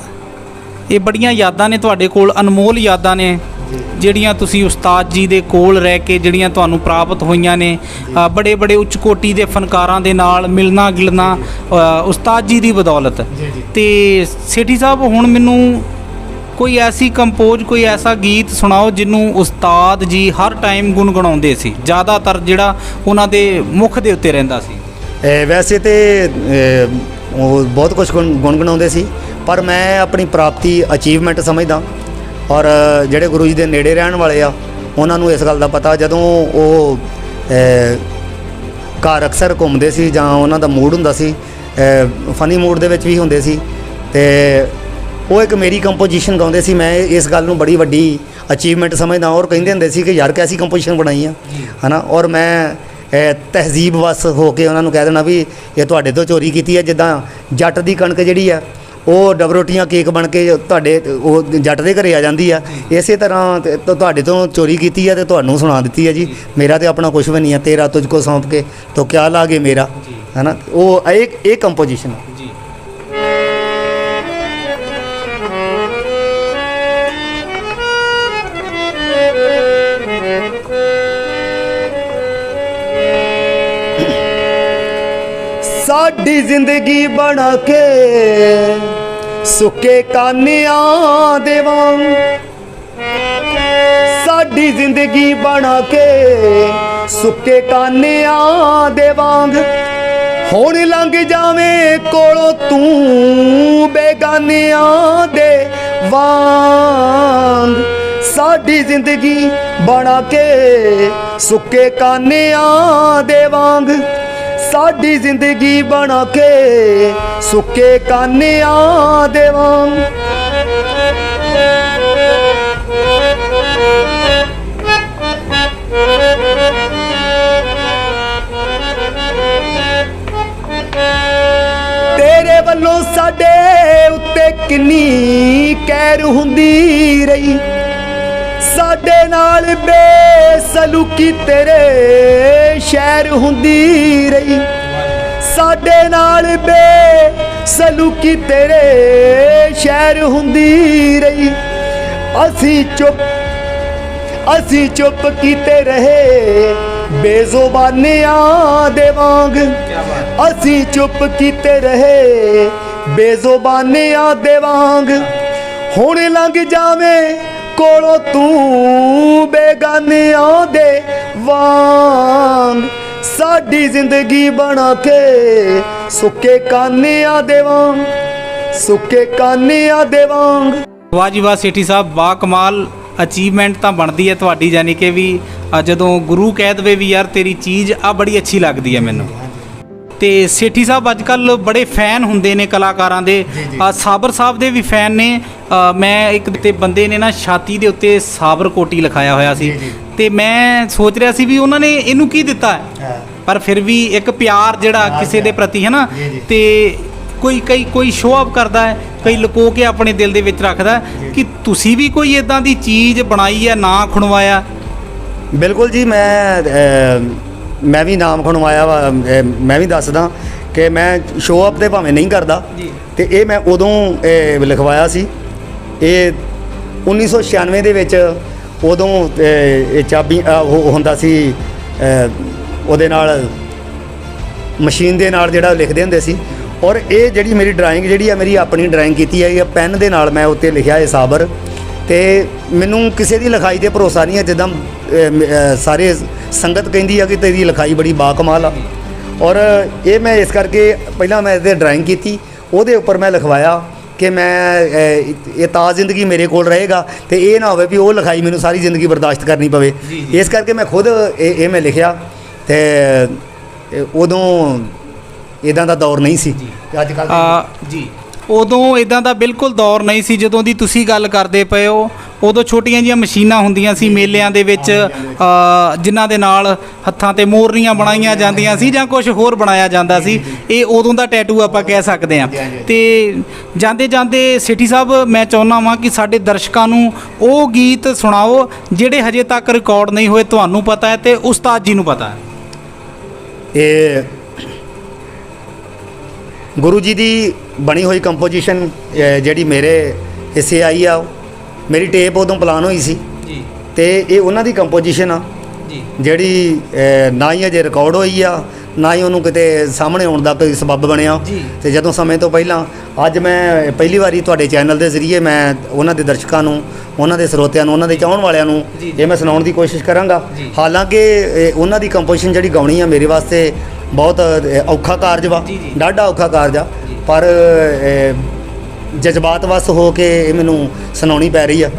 ਇਹ ਬੜੀਆਂ ਯਾਦਾਂ ਨੇ ਤੁਹਾਡੇ ਕੋਲ, ਅਨਮੋਲ ਯਾਦਾਂ ਨੇ, ਜਿਹੜੀਆਂ ਤੁਸੀਂ ਉਸਤਾਦ ਜੀ ਦੇ ਕੋਲ ਰਹਿ ਕੇ ਜਿਹੜੀਆਂ ਤੁਹਾਨੂੰ ਪ੍ਰਾਪਤ ਹੋਈਆਂ ਨੇ। ਬੜੇ ਬੜੇ ਉੱਚ ਕੋਟੀ ਦੇ ਫਨਕਾਰਾਂ ਦੇ ਨਾਲ ਮਿਲਣਾ ਗਿਲਣਾ ਉਸਤਾਦ ਜੀ ਦੀ ਬਦੌਲਤ। ਤੇ ਸੇਠੀ ਸਾਹਿਬ, ਹੁਣ ਮੈਨੂੰ ਕੋਈ ਐਸੀ ਕੰਪੋਜ਼, ਕੋਈ ਐਸਾ ਗੀਤ ਸੁਣਾਓ ਜਿਹਨੂੰ ਉਸਤਾਦ ਜੀ ਹਰ ਟਾਈਮ ਗੁਣਗੁਣਾਉਂਦੇ ਸੀ, ਜ਼ਿਆਦਾਤਰ ਜਿਹੜਾ ਉਹਨਾਂ ਦੇ ਮੁੱਖ ਦੇ ਉੱਤੇ ਰਹਿੰਦਾ ਸੀ। ਵੈਸੇ ਤੇ ਉਹ ਬਹੁਤ ਕੁਝ ਗੁਣਗੁਣਾਉਂਦੇ ਸੀ, ਪਰ ਮੈਂ ਆਪਣੀ ਪ੍ਰਾਪਤੀ ਅਚੀਵਮੈਂਟ ਸਮਝਦਾ। ਔਰ ਜਿਹੜੇ ਗੁਰੂ ਜੀ ਦੇ ਨੇੜੇ ਰਹਿਣ ਵਾਲੇ ਆ, ਉਹਨਾਂ ਨੂੰ ਇਸ ਗੱਲ ਦਾ ਪਤਾ। ਜਦੋਂ ਉਹ ਘਰ ਅਕਸਰ ਘੁੰਮਦੇ ਸੀ ਜਾਂ ਉਹਨਾਂ ਦਾ ਮੂਡ ਹੁੰਦਾ ਸੀ, ਫਨੀ ਮੂਡ ਦੇ ਵਿੱਚ ਵੀ ਹੁੰਦੇ ਸੀ, ਤੇ ਉਹ ਇੱਕ ਮੇਰੀ ਕੰਪੋਜੀਸ਼ਨ ਗਾਉਂਦੇ ਸੀ। ਮੈਂ ਇਸ ਗੱਲ ਨੂੰ ਬੜੀ ਵੱਡੀ ਅਚੀਵਮੈਂਟ ਸਮਝਦਾ, ਔਰ ਕਹਿੰਦੇ ਹੁੰਦੇ ਸੀ ਕਿ ਯਾਰ ਕੈਸੀ ਕੰਪੋਜੀਸ਼ਨ ਬਣਾਈ ਆ, ਹੈ ਨਾ। ਔਰ ਮੈਂ ਤਹਿਜ਼ੀਬ ਵਸ ਹੋ ਕੇ ਉਹਨਾਂ ਨੂੰ ਕਹਿ ਦੇਣਾ ਵੀ ਇਹ ਤੁਹਾਡੇ ਤੋਂ ਚੋਰੀ ਕੀਤੀ ਹੈ। ਜਿੱਦਾਂ ਜੱਟ ਦੀ ਕਣਕ ਜਿਹੜੀ ਆ ਉਹ ਡਬ ਰੋਟੀਆਂ ਕੇਕ ਬਣ ਕੇ ਤੁਹਾਡੇ ਉਹ ਜੱਟ ਦੇ ਘਰੇ ਆ ਜਾਂਦੀ ਆ, ਇਸੇ ਤਰ੍ਹਾਂ ਤੁਹਾਡੇ ਤੋਂ ਚੋਰੀ ਕੀਤੀ ਹੈ ਤੇ ਤੁਹਾਨੂੰ ਸੁਣਾ ਦਿੱਤੀ ਹੈ ਜੀ। ਮੇਰਾ ਤੇ ਆਪਣਾ ਕੁਝ ਵੀ ਨਹੀਂ ਹੈ, ਤੇਰਾ ਤੁਝ ਕੋ ਸੌਂਪ ਕੇ ਤੋ ਕਿਆ ਲਾਗੇ ਮੇਰਾ, ਹੈ ਨਾ। ਉਹ ਇਹ ਕੰਪੋਜੀਸ਼ਨ ਆ। ਜੀ ਸਾਡੀ ਜ਼ਿੰਦਗੀ ਬਣਾ ਕੇ ਸੁੱਕੇ ਕਾਨਿਆਂ ਦੇ ਵਾਂਗ, ਸਾਡੀ ਜ਼ਿੰਦਗੀ ਬਣਾ ਕੇ ਸੁੱਕੇ ਕਾਨਿਆਂ ਦੇ ਵਾਂਗ, ਹੁਣ ਲੰਘ ਜਾਵੇਂ ਕੋਲੋਂ ਤੂੰ ਬੇਗਾਨਿਆਂ ਦੇ ਵਾਂਗ। ਸਾਡੀ ਜ਼ਿੰਦਗੀ ਬਣਾ ਕੇ ਸੁੱਕੇ ਕਾਨਿਆਂ ਦੇ ਵਾਂਗ, ਸਾਡੀ ਜ਼ਿੰਦਗੀ ਬਣਾ ਕੇ ਸੁੱਕੇ ਕਾਨਿਆਂ ਦੇ ਵਾਂਗ। ਤੇਰੇ ਵੱਲੋਂ ਸਾਡੇ ਉੱਤੇ ਕਿੰਨੀ ਕਹਿਰ ਹੁੰਦੀ ਰਹੀ, ਸਾਡੇ ਨਾਲ ਬੇਸਲੂਕੀ ਤੇਰੇ ਸ਼ਹਿਰ ਹੁੰਦੀ ਰਹੀ, ਸਾਡੇ ਨਾਲ ਬੇਸਲੂਕੀ ਤੇਰੇ ਸ਼ਹਿਰ ਹੁੰਦੀ ਰਹੀ। ਅਸੀਂ ਚੁੱਪ ਕੀਤੇ ਰਹੇ ਬੇਜ਼ੁਬਾਨੀਆਂ ਦੇ ਵਾਂਗ, ਅਸੀਂ ਚੁੱਪ ਕੀਤੇ ਰਹੇ ਬੇਜ਼ੁਬਾਨੀਆਂ ਦੇ ਵਾਂਗ। ਹੁਣ ਲੰਘ ਜਾਵੇਂ ਕੋਲੋਂ ਤੂੰ ਬੇਗਾਨਿਆਂ ਦੇ ਵਾਂਗ, ਸਾਡੀ ਜ਼ਿੰਦਗੀ ਬਣਾ ਕੇ ਸੁੱਕੇ ਕਾਨਿਆਂ ਦੇ ਵਾਂਗ, ਸੁੱਕੇ ਕਾਨਿਆਂ ਦੇ ਵਾਂਗ। ਵਾਹ ਜੀ ਵਾਹ ਸੇਠੀ ਸਾਹਿਬ, ਬਾ ਕਮਾਲ ਅਚੀਵਮੈਂਟ ਤਾਂ ਬਣਦੀ ਹੈ ਤੁਹਾਡੀ, ਯਾਨੀ ਕਿ ਵੀ ਜਦੋਂ ਗੁਰੂ ਕਹਿ ਦੇਵੇ ਵੀ ਯਾਰ ਤੇਰੀ ਚੀਜ਼ ਆ ਬੜੀ ਅੱਛੀ ਲੱਗਦੀ ਹੈ ਮੈਨੂੰ। ਤੇ ਸੇਠੀ ਸਾਹਿਬ ਅੱਜ ਕੱਲ੍ਹ ਬੜੇ ਫੈਨ ਹੁੰਦੇ ਨੇ ਕਲਾਕਾਰਾਂ ਦੇ, ਸਾਬਰ ਸਾਹਿਬ ਦੇ ਵੀ ਫੈਨ ਨੇ। ਮੈਂ ਇੱਕ ਤੇ ਬੰਦੇ ਨੇ ਨਾ ਛਾਤੀ ਦੇ ਉੱਤੇ ਸਾਬਰ ਕੋਟੀ ਲਿਖਾਇਆ ਹੋਇਆ ਸੀ, ਤੇ ਮੈਂ ਸੋਚ ਰਿਹਾ ਸੀ ਵੀ ਉਹਨਾਂ ਨੇ ਇਹਨੂੰ ਕੀ ਦਿੱਤਾ ਹੈ, ਪਰ ਫਿਰ ਵੀ ਇੱਕ ਪਿਆਰ ਜਿਹੜਾ ਕਿਸੇ ਦੇ ਪ੍ਰਤੀ ਹੈ ਨਾ, ਤੇ ਕੋਈ ਸ਼ੋਅ ਅਪ ਕਰਦਾ ਹੈ, ਕਈ ਲੁਕੋ ਕੇ ਆਪਣੇ ਦਿਲ ਦੇ ਵਿੱਚ ਰੱਖਦਾ ਕਿ ਤੁਸੀਂ ਵੀ ਕੋਈ ਇਦਾਂ ਦੀ ਚੀਜ਼ ਬਣਾਈ ਹੈ, ਨਾਂ ਖੁਣਵਾਇਆ। ਬਿਲਕੁਲ ਜੀ, ਮੈਂ ਵੀ ਨਾਮ ਖੁਣਵਾਇਆ ਵਾ। ਮੈਂ ਵੀ ਦੱਸਦਾ ਕਿ ਮੈਂ ਸ਼ੋਅ ਅਪ ਤੇ ਭਾਵੇਂ ਨਹੀਂ ਕਰਦਾ, ਤੇ ਇਹ ਮੈਂ ਉਦੋਂ ਲਿਖਵਾਇਆ ਸੀ। ਇਹ 1996 ਦੇ ਵਿੱਚ, ਉਦੋਂ ਇਹ ਚਾਬੀ ਉਹ ਹੁੰਦਾ ਸੀ, ਉਹਦੇ ਨਾਲ ਮਸ਼ੀਨ ਦੇ ਨਾਲ ਜਿਹੜਾ ਲਿਖਦੇ ਹੁੰਦੇ ਸੀ। ਔਰ ਇਹ ਜਿਹੜੀ ਮੇਰੀ ਡਰਾਇੰਗ ਜਿਹੜੀ ਆ, ਮੇਰੀ ਆਪਣੀ ਡਰਾਇੰਗ ਕੀਤੀ ਹੈ, ਇਹ ਪੈਨ ਦੇ ਨਾਲ ਮੈਂ ਉੱਤੇ ਲਿਖਿਆ ਇਹ ਸਾਬਰ। ਤੇ ਮੈਨੂੰ ਕਿਸੇ ਦੀ ਲਿਖਾਈ ਤੇ ਭਰੋਸਾ ਨਹੀਂ ਹੈ, ਜਿੱਦਾਂ ਸਾਰੇ ਸੰਗਤ ਕਹਿੰਦੀ ਆ ਕਿ ਤੇਰੀ ਲਿਖਾਈ ਬੜੀ ਬਾਕਮਾਲ ਆ। ਔਰ ਇਹ ਮੈਂ ਇਸ ਕਰਕੇ ਪਹਿਲਾਂ ਮੈਂ ਇਹਦੇ ਡਰਾਇੰਗ ਕੀਤੀ, ਉਹਦੇ ਉੱਪਰ ਮੈਂ ਲਿਖਵਾਇਆ ਕਿ ਮੈਂ ਇਹ ਤਾਂ ਜ਼ਿੰਦਗੀ ਮੇਰੇ ਕੋਲ ਰਹੇਗਾ, ਤੇ ਇਹ ਨਾ ਹੋਵੇ ਵੀ ਉਹ ਲਿਖਾਈ ਮੈਨੂੰ ਸਾਰੀ ਜ਼ਿੰਦਗੀ ਬਰਦਾਸ਼ਤ ਕਰਨੀ ਪਵੇ। ਇਸ ਕਰਕੇ ਮੈਂ ਖੁਦ ਇਹ ਮੈਂ ਲਿਖਿਆ। ਤੇ ਉਦੋਂ ਇੱਦਾਂ ਦਾ ਦੌਰ ਨਹੀਂ ਸੀ ਅੱਜ ਕੱਲ੍ਹ ਜੀ, ਉਦੋਂ ਇਦਾਂ ਦਾ ਬਿਲਕੁਲ ਦੌਰ ਨਹੀਂ ਸੀ ਜਦੋਂ ਦੀ ਤੁਸੀਂ ਗੱਲ ਕਰਦੇ ਪਏ ਹੋ। ਉਦੋਂ ਛੋਟੀਆਂ ਜਿਹੀਆਂ ਮਸ਼ੀਨਾਂ ਹੁੰਦੀਆਂ ਸੀ ਮੇਲਿਆਂ ਦੇ ਵਿੱਚ, ਜਿਨ੍ਹਾਂ ਦੇ ਨਾਲ ਹੱਥਾਂ ਤੇ ਮੋਰਨੀਆਂ ਬਣਾਈਆਂ ਜਾਂਦੀਆਂ ਸੀ ਜਾਂ ਕੁਝ ਹੋਰ ਬਣਾਇਆ ਜਾਂਦਾ ਸੀ। ਇਹ ਉਦੋਂ ਦਾ ਟੈਟੂ ਆਪਾਂ ਕਹਿ ਸਕਦੇ ਹਾਂ। ਤੇ ਜਾਂਦੇ ਜਾਂਦੇ ਸੇਠੀ ਸਾਹਿਬ, ਮੈਂ ਚਾਹੁੰਦਾ ਵਾਂ ਕਿ ਸਾਡੇ ਦਰਸ਼ਕਾਂ ਨੂੰ ਉਹ ਗੀਤ ਸੁਣਾਓ ਜਿਹੜੇ ਹਜੇ ਤੱਕ ਰਿਕਾਰਡ ਨਹੀਂ ਹੋਏ, ਤੁਹਾਨੂੰ ਪਤਾ ਹੈ ਤੇ ਉਸਤਾਦ ਜੀ ਨੂੰ ਪਤਾ ਹੈ। ਇਹ ਗੁਰੂ ਜੀ ਦੀ ਬਣੀ ਹੋਈ ਕੰਪੋਜੀਸ਼ਨ ਜਿਹੜੀ ਮੇਰੇ ਹਿੱਸੇ ਆਈ ਆ, ਮੇਰੀ ਟੇਪ ਉਦੋਂ ਪਲਾਨ ਹੋਈ ਸੀ ਜੀ, ਤੇ ਇਹ ਉਹਨਾਂ ਦੀ ਕੰਪੋਜੀਸ਼ਨ ਆ ਜੀ, ਜਿਹੜੀ ਨਾ ਹੀ ਅਜੇ ਰਿਕਾਰਡ ਹੋਈ ਆ, ਨਾ ਹੀ ਉਹਨੂੰ ਕਿਤੇ ਸਾਹਮਣੇ ਆਉਣ ਦਾ ਕੋਈ ਸਬੱਬ ਬਣਿਆ। ਤੇ ਜਦੋਂ ਸਮੇਂ ਤੋਂ ਪਹਿਲਾਂ ਅੱਜ ਮੈਂ ਪਹਿਲੀ ਵਾਰੀ ਤੁਹਾਡੇ ਚੈਨਲ ਦੇ ਜ਼ਰੀਏ ਮੈਂ ਉਹਨਾਂ ਦੇ ਦਰਸ਼ਕਾਂ ਨੂੰ, ਉਹਨਾਂ ਦੇ ਸਰੋਤਿਆਂ ਨੂੰ, ਉਹਨਾਂ ਦੇ ਚਾਹਣ ਵਾਲਿਆਂ ਨੂੰ ਇਹ ਮੈਂ ਸੁਣਾਉਣ ਦੀ ਕੋਸ਼ਿਸ਼ ਕਰਾਂਗਾ। ਹਾਲਾਂਕਿ ਉਹਨਾਂ ਦੀ ਕੰਪੋਜੀਸ਼ਨ ਜਿਹੜੀ ਗਾਉਣੀ ਆ ਮੇਰੇ ਵਾਸਤੇ ਬਹੁਤ ਔਖਾ ਕਾਰਜ ਵਾ, ਡਾਢਾ ਔਖਾ ਕਾਰਜ ਆ, ਪਰ ਜਜ਼ਬਾਤ ਵਸ ਹੋ ਕੇ ਇਹ ਮੈਨੂੰ ਸੁਣਾਉਣੀ ਪੈ ਰਹੀ ਆ।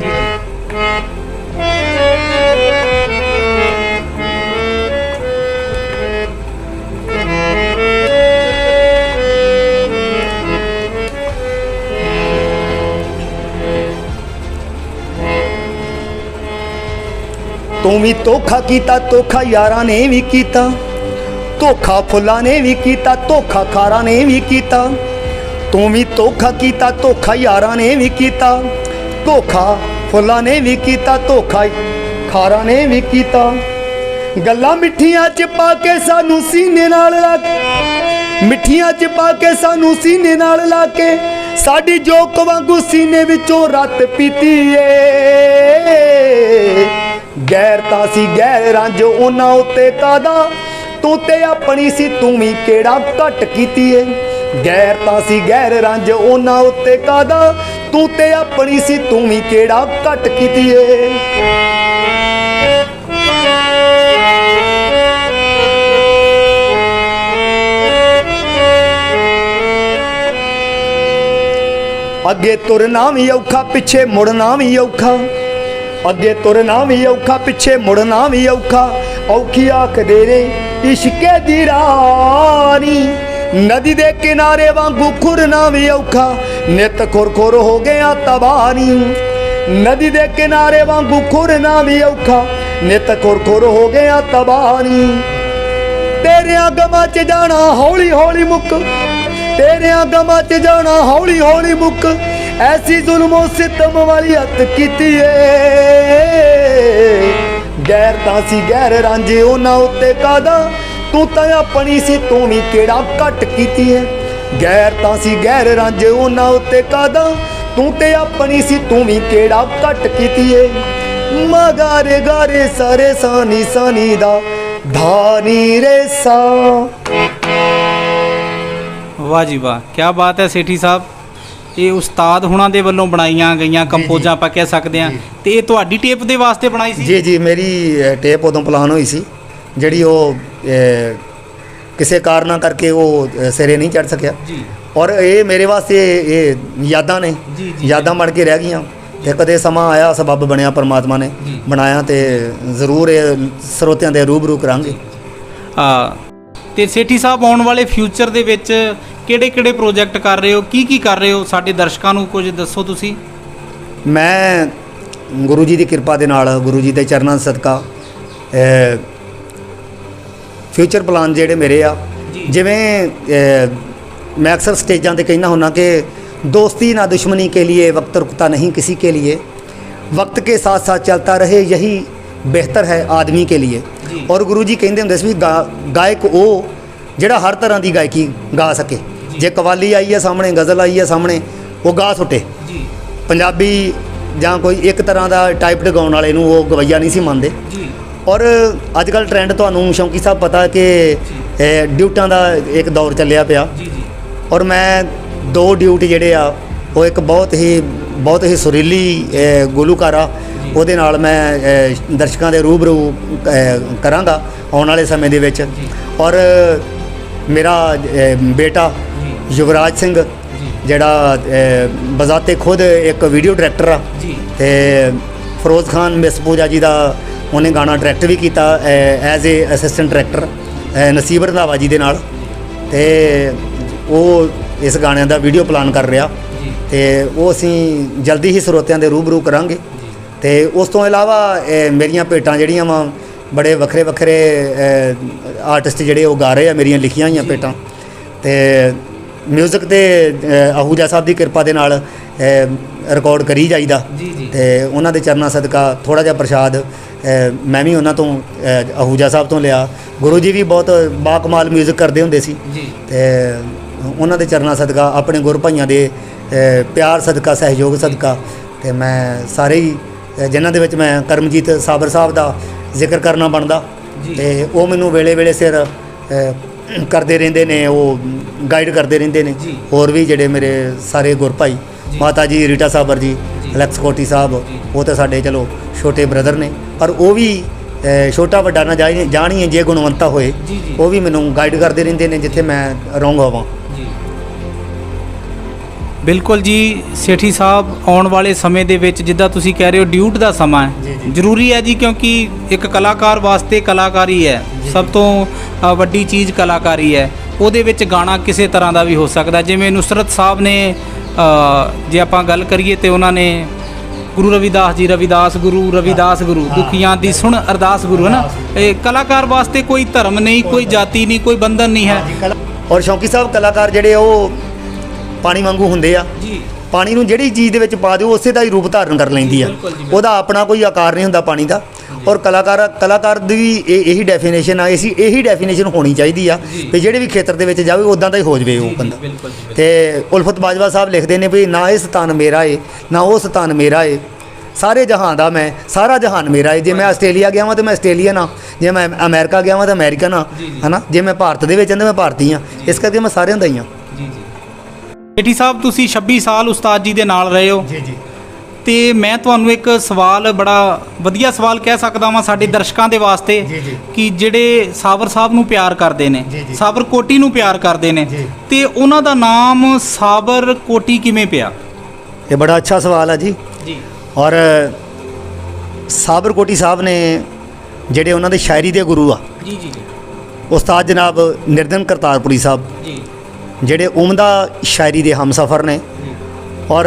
ਤੂੰ ਵੀ ਧੋਖਾ ਕੀਤਾ, ਧੋਖਾ ਯਾਰਾਂ ਨੇ ਵੀ ਕੀਤਾ, ਧੋਖਾ ਫੁੱਲਾਂ ਨੇ ਵੀ ਕੀਤਾ, ਧੋਖਾ ਖਾਰਾਂ ਨੇ ਵੀ ਕੀਤਾ। ਤੂੰ ਵੀ ਧੋਖਾ ਕੀਤਾ, ਧੋਖਾ ਯਾਰਾਂ ਨੇ ਵੀ ਕੀਤਾ, ਧੋਖਾ ਫੁੱਲਾਂ ਨੇ ਵੀ ਕੀਤਾ, ਧੋਖਾ ਖਾਰਾਂ ਨੇ ਵੀ ਕੀਤਾ। ਗੱਲਾਂ ਮਿੱਠੀਆਂ ਚ ਪਾ ਕੇ ਸਾਨੂੰ ਸੀਨੇ ਨਾਲ ਲਾ ਕੇ, ਮਿੱਠੀਆਂ ਚ ਪਾ ਕੇ ਸਾਨੂੰ ਸੀਨੇ ਨਾਲ ਲਾ ਕੇ, ਸਾਡੀ ਜੋਕ ਵਾਂਗੂ ਸੀਨੇ ਵਿੱਚੋਂ ਰੱਤ ਪੀਤੀ ਏ। ਗੈਰ ਤਾਂ ਸੀ ਗੈਰ ਰੰਜ ਉਹਨਾਂ ਉੱਤੇ ਕਾਦਾ, ਤੂੰ ਤੇ ਆਪਣੀ ਸੀ ਤੂੰ ਵੀ ਕਿਹੜਾ ਘੱਟ ਕੀਤੀ ਏ। ਗੈਰ ਤਾਂ ਸੀ ਗੈਰ ਰੰਜ ਉਹਨਾਂ ਉੱਤੇ ਕਾਦਾ, ਤੂੰ ਤੇ ਆਪਣੀ ਸੀ ਤੂੰ ਵੀ ਕਿਹੜਾ ਘੱਟ ਕੀਤੀ ਏ। ਅੱਗੇ ਤੁਰਨਾ ਵੀ ਔਖਾ, ਪਿੱਛੇ ਮੁੜਨਾ ਵੀ ਔਖਾ, ਅੱਗੇ ਤੁਰਨਾ ਵੀ ਔਖਾ, ਪਿੱਛੇ ਮੁੜਨਾ ਵੀ ਔਖਾ। ਔਖੀ ਆਖਦੇ ਨੇ ਇਸ਼ਕੇ ਦੀ ਰਾਣੀ, ਨਦੀ ਦੇ ਕਿਨਾਰੇ ਵਾਂਗੂ ਖੁਰਨਾ ਵੀ ਔਖਾ, ਨਿਤ ਖੁਰ ਹੋ ਗਿਆ ਤਬਾਨੀ। ਨਦੀ ਦੇ ਕਿਨਾਰੇ ਵਾਂਗੂ ਖੁਰਨਾ ਵੀ ਔਖਾ, ਨਿਤ ਖੁਰ ਹੋ ਗਿਆ ਤਬਾਨੀ। ਤੇਰਿਆਂ ਗਮਾਂ 'ਚ ਜਾਣਾ ਹੌਲੀ ਹੌਲੀ ਮੁੱਕ, ਤੇਰਿਆਂ ਗਮਾਂ 'ਚ ਜਾਣਾ ਹੌਲੀ ਹੌਲੀ ਮੁੱਕ। ਐਸੀ ਜ਼ੁਲਮੋ ਸਿਤਮ ਵਾਲੀ ਹੱਤ ਕੀਤੀ ਏ। ਗੈਰ ਤਾਂ ਸੀ ਗੈਰ ਰਾਂਝੇ ਉਹਨਾਂ ਉੱਤੇ ਕਾਦਾ, ਤੂੰ ਤਾਂ ਆਪਣੀ ਸੀ ਤੂੰ ਵੀ ਕਿਹੜਾ ਘੱਟ ਕੀਤੀ ਏ। ਗੈਰ ਤਾਂ ਸੀ ਗੈਰ ਰਾਂਝੇ ਉਹਨਾਂ ਉੱਤੇ ਕਾਦਾ, ਤੂੰ ਤੇ ਆਪਣੀ ਸੀ ਤੂੰ ਵੀ ਕਿਹੜਾ ਘੱਟ ਕੀਤੀ ਏ। ਮਗਾਰੇ ਗਾਰੇ ਸਾਰੇ ਸਾਨੀ ਸਾਨੀ ਦਾ ਧਾਨੀ ਰੇਸਾ। ਵਾਹ ਜੀ ਵਾਹ, ਕੀ ਬਾਤ ਹੈ ਸੇਠੀ ਸਾਹਿਬ। ਇਹ ਉਸਤਾਦ ਹੁਣਾਂ ਦੇ ਵੱਲੋਂ ਬਣਾਈਆਂ ਗਈਆਂ ਕੰਪੋਜ਼ਾਂ ਆਪਾਂ ਕਹਿ ਸਕਦੇ ਹਾਂ। ਤੇ ਇਹ ਤੁਹਾਡੀ ਟੇਪ ਦੇ ਵਾਸਤੇ ਬਣਾਈ ਸੀ? ਜੀ ਜੀ, ਮੇਰੀ ਟੇਪ ਉਦੋਂ ਪਲਾਨ ਹੋਈ ਸੀ ਜਿਹੜੀ ਉਹ ਕਿਸੇ ਕਾਰਨਾਂ ਕਰਕੇ ਉਹ ਸਿਰੇ ਨਹੀਂ ਚੜ ਸਕਿਆ ਜੀ ਔਰ ਇਹ ਮੇਰੇ ਵਾਸਤੇ ਇਹ ਯਾਦਾਂ ਨੇ ਜੀ, ਜੀ। ਯਾਦਾਂ ਬਣ ਕੇ ਰਹਿ ਗਈਆਂ ਤੇ ਕਦੇ ਸਮਾਂ ਆਇਆ ਸਬੱਬ ਬਣਿਆ ਪਰਮਾਤਮਾ ਨੇ ਜੀ। ਬਣਾਇਆ ਤੇ ਜ਼ਰੂਰ ਇਹ ਸਰੋਤਿਆਂ ਦੇ ਰੂਬਰੂ ਕਰਾਂਗੇ। ਤੇ ਸੇਠੀ ਸਾਹਿਬ ਆਉਣ ਵਾਲੇ ਫਿਊਚਰ ਦੇ ਵਿੱਚ ਕਿਹੜੇ ਪ੍ਰੋਜੈਕਟ ਕਰ ਰਹੇ ਹੋ, ਕੀ ਕਰ ਰਹੇ ਹੋ, ਸਾਡੇ ਦਰਸ਼ਕਾਂ ਨੂੰ ਕੁਝ ਦੱਸੋ ਤੁਸੀਂ। ਮੈਂ ਗੁਰੂ ਜੀ ਦੀ ਕਿਰਪਾ ਦੇ ਨਾਲ ਗੁਰੂ ਜੀ ਦੇ ਚਰਨਾਂ ਦਾ ਸਦਕਾ ਫਿਊਚਰ ਪਲਾਨ ਜਿਹੜੇ ਮੇਰੇ ਆ ਜੀ। ਜਿਵੇਂ मैं अक्सर स्टेजां ते कहना होना कि दोस्ती ना दुश्मनी के लिए वक्त रुकता नहीं किसी के लिए, वक्त के साथ साथ चलता रहे यही बेहतर है आदमी के लिए। जी। और गुरु जी कहते होंदे सी गायक वो ਜਿਹੜਾ ਹਰ ਤਰ੍ਹਾਂ ਦੀ ਗਾਇਕੀ ਗਾ ਸਕੇ। ਜੇ ਕਵਾਲੀ ਆਈ ਹੈ ਸਾਹਮਣੇ, ਗਜ਼ਲ ਆਈ ਹੈ ਸਾਹਮਣੇ, ਉਹ ਗਾ ਸੁੱਟੇ। ਜੀ ਪੰਜਾਬੀ ਜਾਂ ਕੋਈ ਇੱਕ ਤਰ੍ਹਾਂ ਦਾ ਟਾਈਪਡ ਗਾਉਣ ਵਾਲੇ ਨੂੰ ਉਹ ਗਵਈਆ ਨਹੀਂ ਸੀ ਮੰਨਦੇ। ਜੀ ਔਰ ਅੱਜ ਕੱਲ੍ਹ ਟ੍ਰੈਂਡ ਤੁਹਾਨੂੰ ਸ਼ੌਂਕੀ ਸਾਹਿਬ ਪਤਾ ਕਿ ਡਿਊਟਾਂ ਦਾ ਇੱਕ ਦੌਰ ਚੱਲਿਆ ਪਿਆ। ਜੀ ਜੀ ਔਰ ਮੈਂ 2 ਡਿਊਟ ਜਿਹੜੇ ਆ ਉਹ ਇੱਕ ਬਹੁਤ ਹੀ ਸੁਰੀਲੀ ਗੁਲੂਕਾਰਾ ਉਹਦੇ ਨਾਲ ਮੈਂ ਦਰਸ਼ਕਾਂ ਦੇ ਰੂਬਰੂ ਕਰਾਂਗਾ ਆਉਣ ਵਾਲੇ ਸਮੇਂ ਦੇ ਵਿੱਚ। ਔਰ ਮੇਰਾ ਬੇਟਾ ਯੁਵਰਾਜ ਸਿੰਘ ਜਿਹੜਾ ਬਜ਼ਾਤੇ ਖੁਦ ਇੱਕ ਵੀਡੀਓ ਡਾਇਰੈਕਟਰ ਆ ਜੀ ਤੇ ਫਿਰੋਜ਼ ਖਾਨ ਮਿਸ ਪੂਜਾ ਜੀ ਦਾ ਉਹਨੇ ਗਾਣਾ ਡਾਇਰੈਕਟ ਵੀ ਕੀਤਾ ਐਜ਼ ਏ ਅਸਿਸਟੈਂਟ ਡਾਇਰੈਕਟਰ ਨਸੀਬ ਰੰਧਾਵਾ ਜੀ ਦੇ ਨਾਲ। ਤੇ ਉਹ ਇਸ ਗਾਣਿਆਂ ਦਾ ਵੀਡੀਓ ਪਲਾਨ ਕਰ ਰਿਹਾ ਤੇ ਉਹ ਅਸੀਂ ਜਲਦੀ ਹੀ ਸਰੋਤਿਆਂ ਦੇ ਰੂਬਰੂ ਕਰਾਂਗੇ। ਤੇ ਉਸ ਤੋਂ ਇਲਾਵਾ ਮੇਰੀਆਂ ਭੇਟਾਂ ਜਿਹੜੀਆਂ ਵਾ ਬੜੇ ਵੱਖਰੇ ਆਰਟਿਸਟ ਜਿਹੜੇ ਉਹ ਗਾ ਰਹੇ ਆ ਮੇਰੀਆਂ ਲਿਖੀਆਂ ਹੋਈਆਂ ਭੇਟਾਂ। ਤੇ ਮਿਊਜ਼ਿਕ ਤੇ ਆਹੂਜਾ ਸਾਹਿਬ ਦੀ ਕਿਰਪਾ ਦੇ ਨਾਲ ਰਿਕਾਰਡ ਕਰੀ ਜਾਈਦਾ ਤੇ ਉਹਨਾਂ ਦੇ ਚਰਨਾਂ ਸਦਕਾ ਥੋੜ੍ਹਾ ਜਿਹਾ ਪ੍ਰਸ਼ਾਦ ਮੈਂ ਵੀ ਉਹਨਾਂ ਤੋਂ ਆਹੂਜਾ ਸਾਹਿਬ ਤੋਂ ਲਿਆ। ਗੁਰੂ ਜੀ ਵੀ ਬਹੁਤ ਬਾਕਮਾਲ ਮਿਊਜ਼ਿਕ ਕਰਦੇ ਹੁੰਦੇ ਸੀ ਤੇ ਉਹਨਾਂ ਦੇ ਚਰਨਾਂ ਸਦਕਾ ਆਪਣੇ ਗੁਰ ਭਾਈਆਂ ਦੇ ਪਿਆਰ ਸਦਕਾ ਸਹਿਯੋਗ ਸਦਕਾ ਤੇ ਮੈਂ ਸਾਰੇ ਹੀ ਜਿਨ੍ਹਾਂ ਦੇ ਵਿੱਚ ਮੈਂ ਕਰਮਜੀਤ ਸਾਬਰ ਸਾਹਿਬ ਦਾ ਜ਼ਿਕਰ ਕਰਨਾ ਬਣਦਾ ਤੇ ਉਹ ਮੈਨੂੰ ਵੇਲੇ ਸਿਰ ਕਰਦੇ ਰਹਿੰਦੇ ਨੇ, ਉਹ ਗਾਈਡ ਕਰਦੇ ਰਹਿੰਦੇ ਨੇ। ਹੋਰ ਵੀ ਜਿਹੜੇ ਮੇਰੇ ਸਾਰੇ ਗੁਰ ਭਾਈ ਮਾਤਾ ਜੀ ਰੀਟਾ ਸਾਬਰ ਜੀ, ਅਲੈਕਸ ਕੋਟੀ ਸਾਹਿਬ, ਉਹ ਤਾਂ ਸਾਡੇ ਚਲੋ ਛੋਟੇ ਬ੍ਰਦਰ ਨੇ ਪਰ ਉਹ ਵੀ ਛੋਟਾ ਵੱਡਾ ਨਾ ਜਾਣੀਏ ਜੇ ਗੁਣਵੰਤਾ ਹੋਏ ਉਹ ਵੀ ਮੈਨੂੰ ਗਾਈਡ ਕਰਦੇ ਰਹਿੰਦੇ ਨੇ ਜਿੱਥੇ ਮੈਂ ਰੋਂਗ ਹੋਵਾਂ। ਬਿਲਕੁਲ ਜੀ ਸੇਠੀ ਸਾਹਿਬ ਆਉਣ ਵਾਲੇ ਸਮੇਂ ਦੇ ਵਿੱਚ ਜਿੱਦਾਂ ਤੁਸੀਂ ਕਹਿ ਰਹੇ ਹੋ ਡਿਊਟ ਦਾ ਸਮਾਂ ਹੈ ਜ਼ਰੂਰੀ ਹੈ ਜੀ ਕਿਉਂਕਿ ਇੱਕ ਕਲਾਕਾਰ ਵਾਸਤੇ ਕਲਾਕਾਰੀ ਹੈ ਸਭ ਤੋਂ ਵੱਡੀ ਚੀਜ਼ ਕਲਾਕਾਰੀ ਹੈ। ਉਹਦੇ ਵਿੱਚ ਗਾਣਾ ਕਿਸੇ ਤਰ੍ਹਾਂ ਦਾ ਵੀ ਹੋ ਸਕਦਾ ਜਿਵੇਂ ਨੁਸਰਤ ਸਾਹਿਬ ਨੇ ਜੇ ਆਪਾਂ ਗੱਲ ਕਰੀਏ ਤੇ ਉਹਨਾਂ ਨੇ ਗੁਰੂ ਰਵਿਦਾਸ ਜੀ ਰਵਿਦਾਸ ਗੁਰੂ ਦੁਖੀਆਂ ਦੀ ਸੁਣ ਅਰਦਾਸ ਗੁਰੂ ਹੈ ਨਾ। ਇਹ ਕਲਾਕਾਰ ਵਾਸਤੇ ਕੋਈ ਧਰਮ ਨਹੀਂ, ਕੋਈ ਜਾਤੀ ਨਹੀਂ, ਕੋਈ ਬੰਧਨ ਨਹੀਂ ਹੈ। ਔਰ ਸ਼ੌਂਕੀ ਸਾਹਿਬ ਕਲਾਕਾਰ ਜਿਹੜੇ ਉਹ ਪਾਣੀ ਵਾਂਗੂ ਹੁੰਦੇ ਆ ਜੀ। ਪਾਣੀ ਨੂੰ ਜਿਹੜੀ ਚੀਜ਼ ਦੇ ਵਿੱਚ ਪਾ ਦਿਓ ਉਸੇ ਦਾ ਹੀ ਰੂਪ ਧਾਰਨ ਕਰ ਲੈਂਦੀ ਆ। ਉਹਦਾ ਆਪਣਾ ਕੋਈ ਆਕਾਰ ਨਹੀਂ ਹੁੰਦਾ ਪਾਣੀ ਦਾ। ਔਰ ਕਲਾਕਾਰ ਦੀ ਵੀ ਇਹੀ ਡੈਫੀਨੇਸ਼ਨ ਆ, ਇਹੀ ਡੈਫੀਨੇਸ਼ਨ ਹੋਣੀ ਚਾਹੀਦੀ ਆ ਵੀ ਜਿਹੜੇ ਵੀ ਖੇਤਰ ਦੇ ਵਿੱਚ ਜਾਵੇ ਉੱਦਾਂ ਦਾ ਹੀ ਹੋ ਜਾਵੇ ਉਹ ਬੰਦਾ। ਤੇ ਉਲਫਤ ਬਾਜਵਾ ਸਾਹਿਬ ਲਿਖਦੇ ਨੇ ਵੀ ਨਾ ਇਹ ਸਤਾਨ ਮੇਰਾ ਏ ਨਾ ਉਹ ਸਤਾਨ ਮੇਰਾ ਏ, ਸਾਰੇ ਜਹਾਨ ਦਾ ਮੈਂ ਸਾਰਾ ਜਹਾਨ ਮੇਰਾ ਏ। ਜੇ ਮੈਂ ਆਸਟ੍ਰੇਲੀਆ ਗਿਆ ਵਾਂ ਤਾਂ ਮੈਂ ਆਸਟ੍ਰੇਲੀਅਨ ਹਾਂ, ਜੇ ਮੈਂ ਅਮਰੀਕਾ ਗਿਆ ਵਾਂ ਤਾਂ ਅਮਰੀਕਨ ਹਾਂ, ਹੈ ਨਾ। ਜੇ ਮੈਂ ਭਾਰਤ ਦੇ ਵਿੱਚ ਹਾਂ ਤਾਂ ਮੈਂ ਭਾਰਤੀ ਹਾਂ। ਇਸ ਕਰਕੇ ਮੈਂ ਸਾਰਿਆਂ ਦਾ ਹੀ ਹਾਂ। ਸੇਠੀ ਸਾਹਿਬ ਤੁਸੀਂ 26 ਸਾਲ ਉਸਤਾਦ ਜੀ ਦੇ ਨਾਲ ਰਹੇ ਹੋ ਜੀ ਤੇ ਮੈਂ ਤੁਹਾਨੂੰ ਇੱਕ ਸਵਾਲ ਬੜਾ ਵਧੀਆ ਸਵਾਲ ਕਹਿ ਸਕਦਾ ਵਾਂ ਸਾਡੇ ਦਰਸ਼ਕਾਂ ਦੇ ਵਾਸਤੇ ਕਿ ਜਿਹੜੇ ਸਾਬਰ ਸਾਹਿਬ ਨੂੰ ਪਿਆਰ ਕਰਦੇ ਨੇ, ਸਾਬਰ ਕੋਟੀ ਨੂੰ ਪਿਆਰ ਕਰਦੇ ਨੇ ਤੇ ਉਹਨਾਂ ਦਾ ਨਾਮ ਸਾਬਰ ਕੋਟੀ ਕਿਵੇਂ ਪਿਆ? ਇਹ ਬੜਾ ਅੱਛਾ ਸਵਾਲ ਹੈ ਜੀ। ਔਰ ਸਾਬਰ ਕੋਟੀ ਸਾਹਿਬ ਨੇ ਜਿਹੜੇ ਉਹਨਾਂ ਦੇ ਸ਼ਾਇਰੀ ਦੇ ਗੁਰੂ ਆ ਉਸਤਾਦ ਜਨਾਬ ਨਿਰਦਨ ਕਰਤਾਰਪੁਰੀ ਸਾਹਿਬ ਜਿਹੜੇ ਉਮਦਾ ਸ਼ਾਇਰੀ ਦੇ ਹਮਸਫਰ ਨੇ। ਔਰ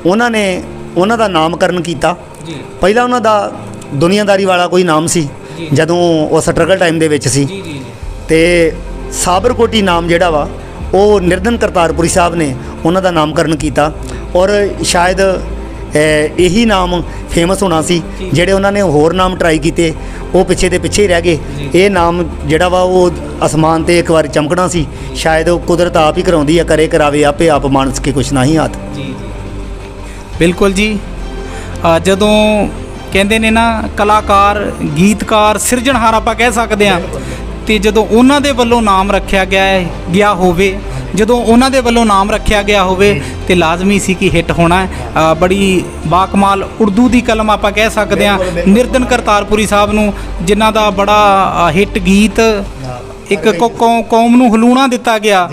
ਉਹਨਾਂ ਦਾ ਨਾਮਕਰਨ ਕੀਤਾ। ਪਹਿਲਾਂ ਉਹਨਾਂ ਦਾ ਦੁਨੀਆਦਾਰੀ ਵਾਲਾ ਕੋਈ ਨਾਮ ਸੀ ਜਦੋਂ ਉਹ ਸਟਰਗਲ ਟਾਈਮ ਦੇ ਵਿੱਚ ਸੀ ਤੇ ਸਾਬਰ ਕੋਟੀ ਨਾਮ ਜਿਹੜਾ ਵਾ ਉਹ ਨਿਰਦਨ ਕਰਤਾਰਪੁਰੀ ਸਾਹਿਬ ਨੇ ਉਹਨਾਂ ਦਾ ਨਾਮਕਰਨ ਕੀਤਾ। ਔਰ ਸ਼ਾਇਦ ਇਹੀ ਨਾਮ ਫੇਮਸ ਹੋਣਾ ਸੀ। ਜਿਹੜੇ ਉਹਨਾਂ ਨੇ ਹੋਰ ਨਾਮ ਟਰਾਈ ਕੀਤੇ ਉਹ ਪਿੱਛੇ ਦੇ ਪਿੱਛੇ ਹੀ ਰਹਿ ਗਏ। ਇਹ ਨਾਮ ਜਿਹੜਾ ਵਾ ਉਹ ਅਸਮਾਨ ਤੇ ਇੱਕ ਵਾਰ ਚਮਕਣਾ ਸੀ। ਸ਼ਾਇਦ ਉਹ ਕੁਦਰਤ ਆਪ ਹੀ ਕਰਾਉਂਦੀ ਆ, ਕਰੇ ਕਰਾਵੇ ਆਪੇ ਆਪ ਮਾਨਸ ਕੇ ਕੁਛ ਨਹੀਂ ਹੱਥ। ਬਿਲਕੁਲ ਜੀ। ਜਦੋਂ ਕਹਿੰਦੇ ਨੇ ਨਾ ਕਲਾਕਾਰ, ਗੀਤਕਾਰ, ਸਿਰਜਣਹਾਰ ਆਪਾਂ ਕਹਿ ਸਕਦੇ ਹਾਂ ਤੇ ਜਦੋਂ ਉਹਨਾਂ ਦੇ ਵੱਲੋਂ ਨਾਮ ਰੱਖਿਆ ਗਿਆ ਹੋਵੇ, ਜਦੋਂ ਉਹਨਾਂ ਦੇ ਵੱਲੋਂ ਨਾਮ ਰੱਖਿਆ ਗਿਆ ਹੋਵੇ ਤੇ ਲਾਜ਼ਮੀ ਸੀ ਕਿ ਹਿੱਟ ਹੋਣਾ ਹੈ। ਬੜੀ ਬਾਕਮਾਲ ਉਰਦੂ ਦੀ ਕਲਮ ਆਪਾਂ ਕਹਿ ਸਕਦੇ ਹਾਂ ਨਿਰਦਨ ਕਰਤਾਰਪੁਰੀ ਸਾਹਿਬ ਨੂੰ, ਜਿਨ੍ਹਾਂ ਦਾ ਬੜਾ ਹਿੱਟ ਗੀਤ ਇੱਕ ਕੌਮ ਨੂੰ ਹਲੂਣਾ ਦਿੱਤਾ ਗਿਆ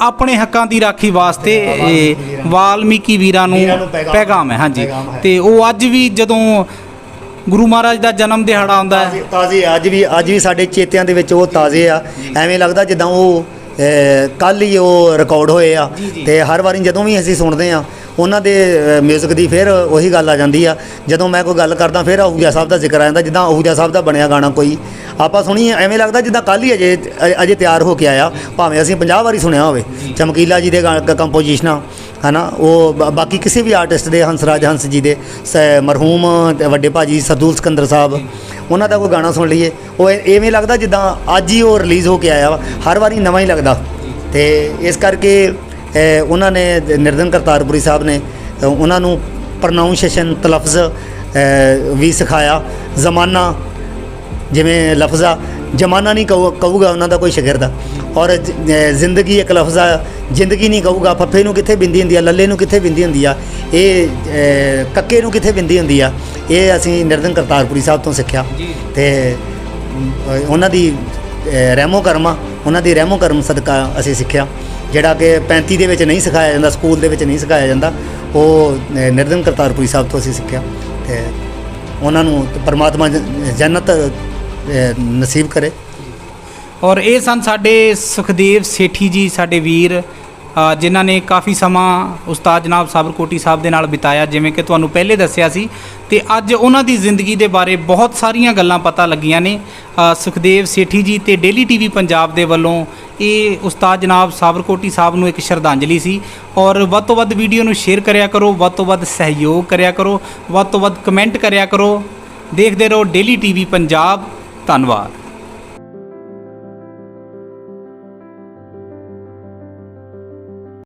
ਆਪਣੇ ਹੱਕਾਂ ਦੀ ਰਾਖੀ ਵਾਸਤੇ ਇਹ ਵਾਲਮੀਕੀ ਵੀਰਾਂ ਨੂੰ ਪੈਗਾਮ ਹੈ। ਹਾਂਜੀ, ਤੇ ਉਹ ਅੱਜ ਵੀ ਜਦੋਂ ਗੁਰੂ ਮਹਾਰਾਜ ਦਾ ਜਨਮ ਦਿਹਾੜਾ ਆਉਂਦਾ ਹੈ ਤਾਜ਼ੇ ਅੱਜ ਵੀ ਸਾਡੇ ਚੇਤਿਆਂ ਦੇ ਵਿੱਚ ਉਹ ਤਾਜ਼ੇ ਆ। ਐਵੇਂ ਲੱਗਦਾ ਜਿੱਦਾਂ ਉਹ ਕੱਲ੍ਹ ਹੀ ਉਹ ਰਿਕਾਰਡ ਹੋਏ ਆ। ਤੇ ਹਰ ਵਾਰੀ ਜਦੋਂ ਵੀ ਅਸੀਂ ਸੁਣਦੇ ਆ ਉਹਨਾਂ ਦੇ ਮਿਊਜ਼ਿਕ ਦੀ ਫਿਰ ਉਹੀ ਗੱਲ ਆ ਜਾਂਦੀ ਆ। ਜਦੋਂ ਮੈਂ ਕੋਈ ਗੱਲ ਕਰਦਾ ਫਿਰ ਆਹੂਜਾ ਸਾਹਿਬ ਦਾ ਜ਼ਿਕਰ ਆ ਜਾਂਦਾ, ਜਿੱਦਾਂ ਆਹੂਜਾ ਸਾਹਿਬ ਦਾ ਬਣਿਆ ਗਾਣਾ ਕੋਈ ਆਪਾਂ ਸੁਣੀਏ ਐਵੇਂ ਲੱਗਦਾ ਜਿੱਦਾਂ ਕੱਲ੍ਹ ਹੀ ਅਜੇ ਤਿਆਰ ਹੋ ਕੇ ਆਇਆ, ਭਾਵੇਂ ਅਸੀਂ 50 ਵਾਰੀ ਸੁਣਿਆ ਹੋਵੇ। ਚਮਕੀਲਾ ਜੀ ਦੇ ਕੰਪੋਜੀਸ਼ਨਾਂ ਹੈ ਨਾ, ਉਹ ਬਾਕੀ ਕਿਸੇ ਵੀ ਆਰਟਿਸਟ ਦੇ, ਹੰਸਰਾਜ ਹੰਸ ਜੀ ਦੇ, ਮਰਹੂਮ ਵੱਡੇ ਭਾਜੀ ਸਰਦੂਲ ਸਿਕੰਦਰ ਸਾਹਿਬ, ਉਹਨਾਂ ਦਾ ਕੋਈ ਗਾਣਾ ਸੁਣ ਲਈਏ ਉਹ ਐਵੇਂ ਲੱਗਦਾ ਜਿੱਦਾਂ ਅੱਜ ਹੀ ਉਹ ਰਿਲੀਜ਼ ਹੋ ਕੇ ਆਇਆ ਵਾ। ਹਰ ਵਾਰੀ ਨਵਾਂ ਹੀ ਲੱਗਦਾ। ਤੇ ਇਸ ਕਰਕੇ ਉਹਨਾਂ ਨੇ ਨਿਰਦਨ ਕਰਤਾਰਪੁਰੀ ਸਾਹਿਬ ਨੇ ਉਹਨਾਂ ਨੂੰ ਪ੍ਰੋਨਾਊਂਸੀਏਸ਼ਨ ਤਲਫਜ਼ ਵੀ ਸਿਖਾਇਆ। ਜ਼ਮਾਨਾ ਜਿਵੇਂ ਲਫ਼ਜ਼ ਆ, ਜ਼ਮਾਨਾ ਨਹੀਂ ਕਹੂਗਾ ਉਹਨਾਂ ਦਾ ਕੋਈ ਸ਼ਾਗਿਰਦ। ਔਰ ਜ਼ਿੰਦਗੀ ਇੱਕ ਲਫ਼ਜ਼ ਆ, ਜ਼ਿੰਦਗੀ ਨਹੀਂ ਕਹੂਗਾ। ਫੱਫੇ ਨੂੰ ਕਿੱਥੇ ਬਿੰਦੀ ਹੁੰਦੀ ਆ, ਲੱਲੇ ਨੂੰ ਕਿੱਥੇ ਬਿੰਦੀ ਹੁੰਦੀ ਆ, ਇਹ ਕੱਕੇ ਨੂੰ ਕਿੱਥੇ ਬਿੰਦੀ ਹੁੰਦੀ ਆ, ਇਹ ਅਸੀਂ ਨਿਰਦਨ ਕਰਤਾਰਪੁਰੀ ਸਾਹਿਬ ਤੋਂ ਸਿੱਖਿਆ। ਤੇ ਉਹਨਾਂ ਦੀ ਰਹਿਮੋ ਕਰਮਾ, ਉਹਨਾਂ ਦੀ ਰਹਿਮੋ ਕਰਮ ਸਦਕਾ ਅਸੀਂ ਸਿੱਖਿਆ, ਜਿਹੜਾ ਕਿ 35 ਦੇ ਵਿੱਚ ਨਹੀਂ ਸਿਖਾਇਆ ਜਾਂਦਾ, ਸਕੂਲ ਦੇ ਵਿੱਚ ਨਹੀਂ ਸਿਖਾਇਆ ਜਾਂਦਾ। ਉਹ ਨਿਰਦਨ ਕਰਤਾਰਪੁਰੀ ਸਾਹਿਬ ਤੋਂ ਅਸੀਂ ਸਿੱਖਿਆ। ਤੇ ਉਹਨਾਂ ਨੂੰ ਪਰਮਾਤਮਾ ਜੰਨਤ ਨਸੀਬ ਕਰੇ। ਔਰ ਇਹ ਸਨ ਸਾਡੇ ਸੁਖਦੇਵ ਸੇਠੀ ਜੀ, ਸਾਡੇ ਵੀਰ, ਜਿਨ੍ਹਾਂ ਨੇ ਕਾਫੀ ਸਮਾਂ ਉਸਤਾਦ ਜਨਾਬ ਸਾਬਰਕੋਟੀ ਸਾਹਿਬ ਦੇ ਨਾਲ ਬਿਤਾਇਆ, ਜਿਵੇਂ ਕਿ ਤੁਹਾਨੂੰ ਪਹਿਲੇ ਦੱਸਿਆ ਸੀ। ਤੇ ਅੱਜ ਉਹਨਾਂ ਦੀ ਜ਼ਿੰਦਗੀ ਦੇ ਬਾਰੇ ਬਹੁਤ ਸਾਰੀਆਂ ਗੱਲਾਂ ਪਤਾ ਲੱਗੀਆਂ ਨੇ। ਸੁਖਦੇਵ ਸੇਠੀ ਜੀ ਤੇ ਡੇਲੀ ਟੀਵੀ ਪੰਜਾਬ ਦੇ ਵੱਲੋਂ ਇਹ ਉਸਤਾਦ ਜਨਾਬ ਸਾਬਰਕੋਟੀ ਸਾਹਿਬ ਨੂੰ ਇੱਕ ਸ਼ਰਧਾਂਜਲੀ ਸੀ। ਔਰ ਵੱਧ ਤੋਂ ਵੱਧ ਵੀਡੀਓ ਨੂੰ ਸ਼ੇਅਰ ਕਰਿਆ ਕਰੋ, ਵੱਧ ਤੋਂ ਵੱਧ ਸਹਿਯੋਗ ਕਰਿਆ ਕਰੋ, ਵੱਧ ਤੋਂ ਵੱਧ ਕਮੈਂਟ ਕਰਿਆ ਕਰੋ। ਦੇਖਦੇ ਰਹੋ ਡੇਲੀ ਟੀਵੀ ਪੰਜਾਬ। ਧੰਨਵਾਦ।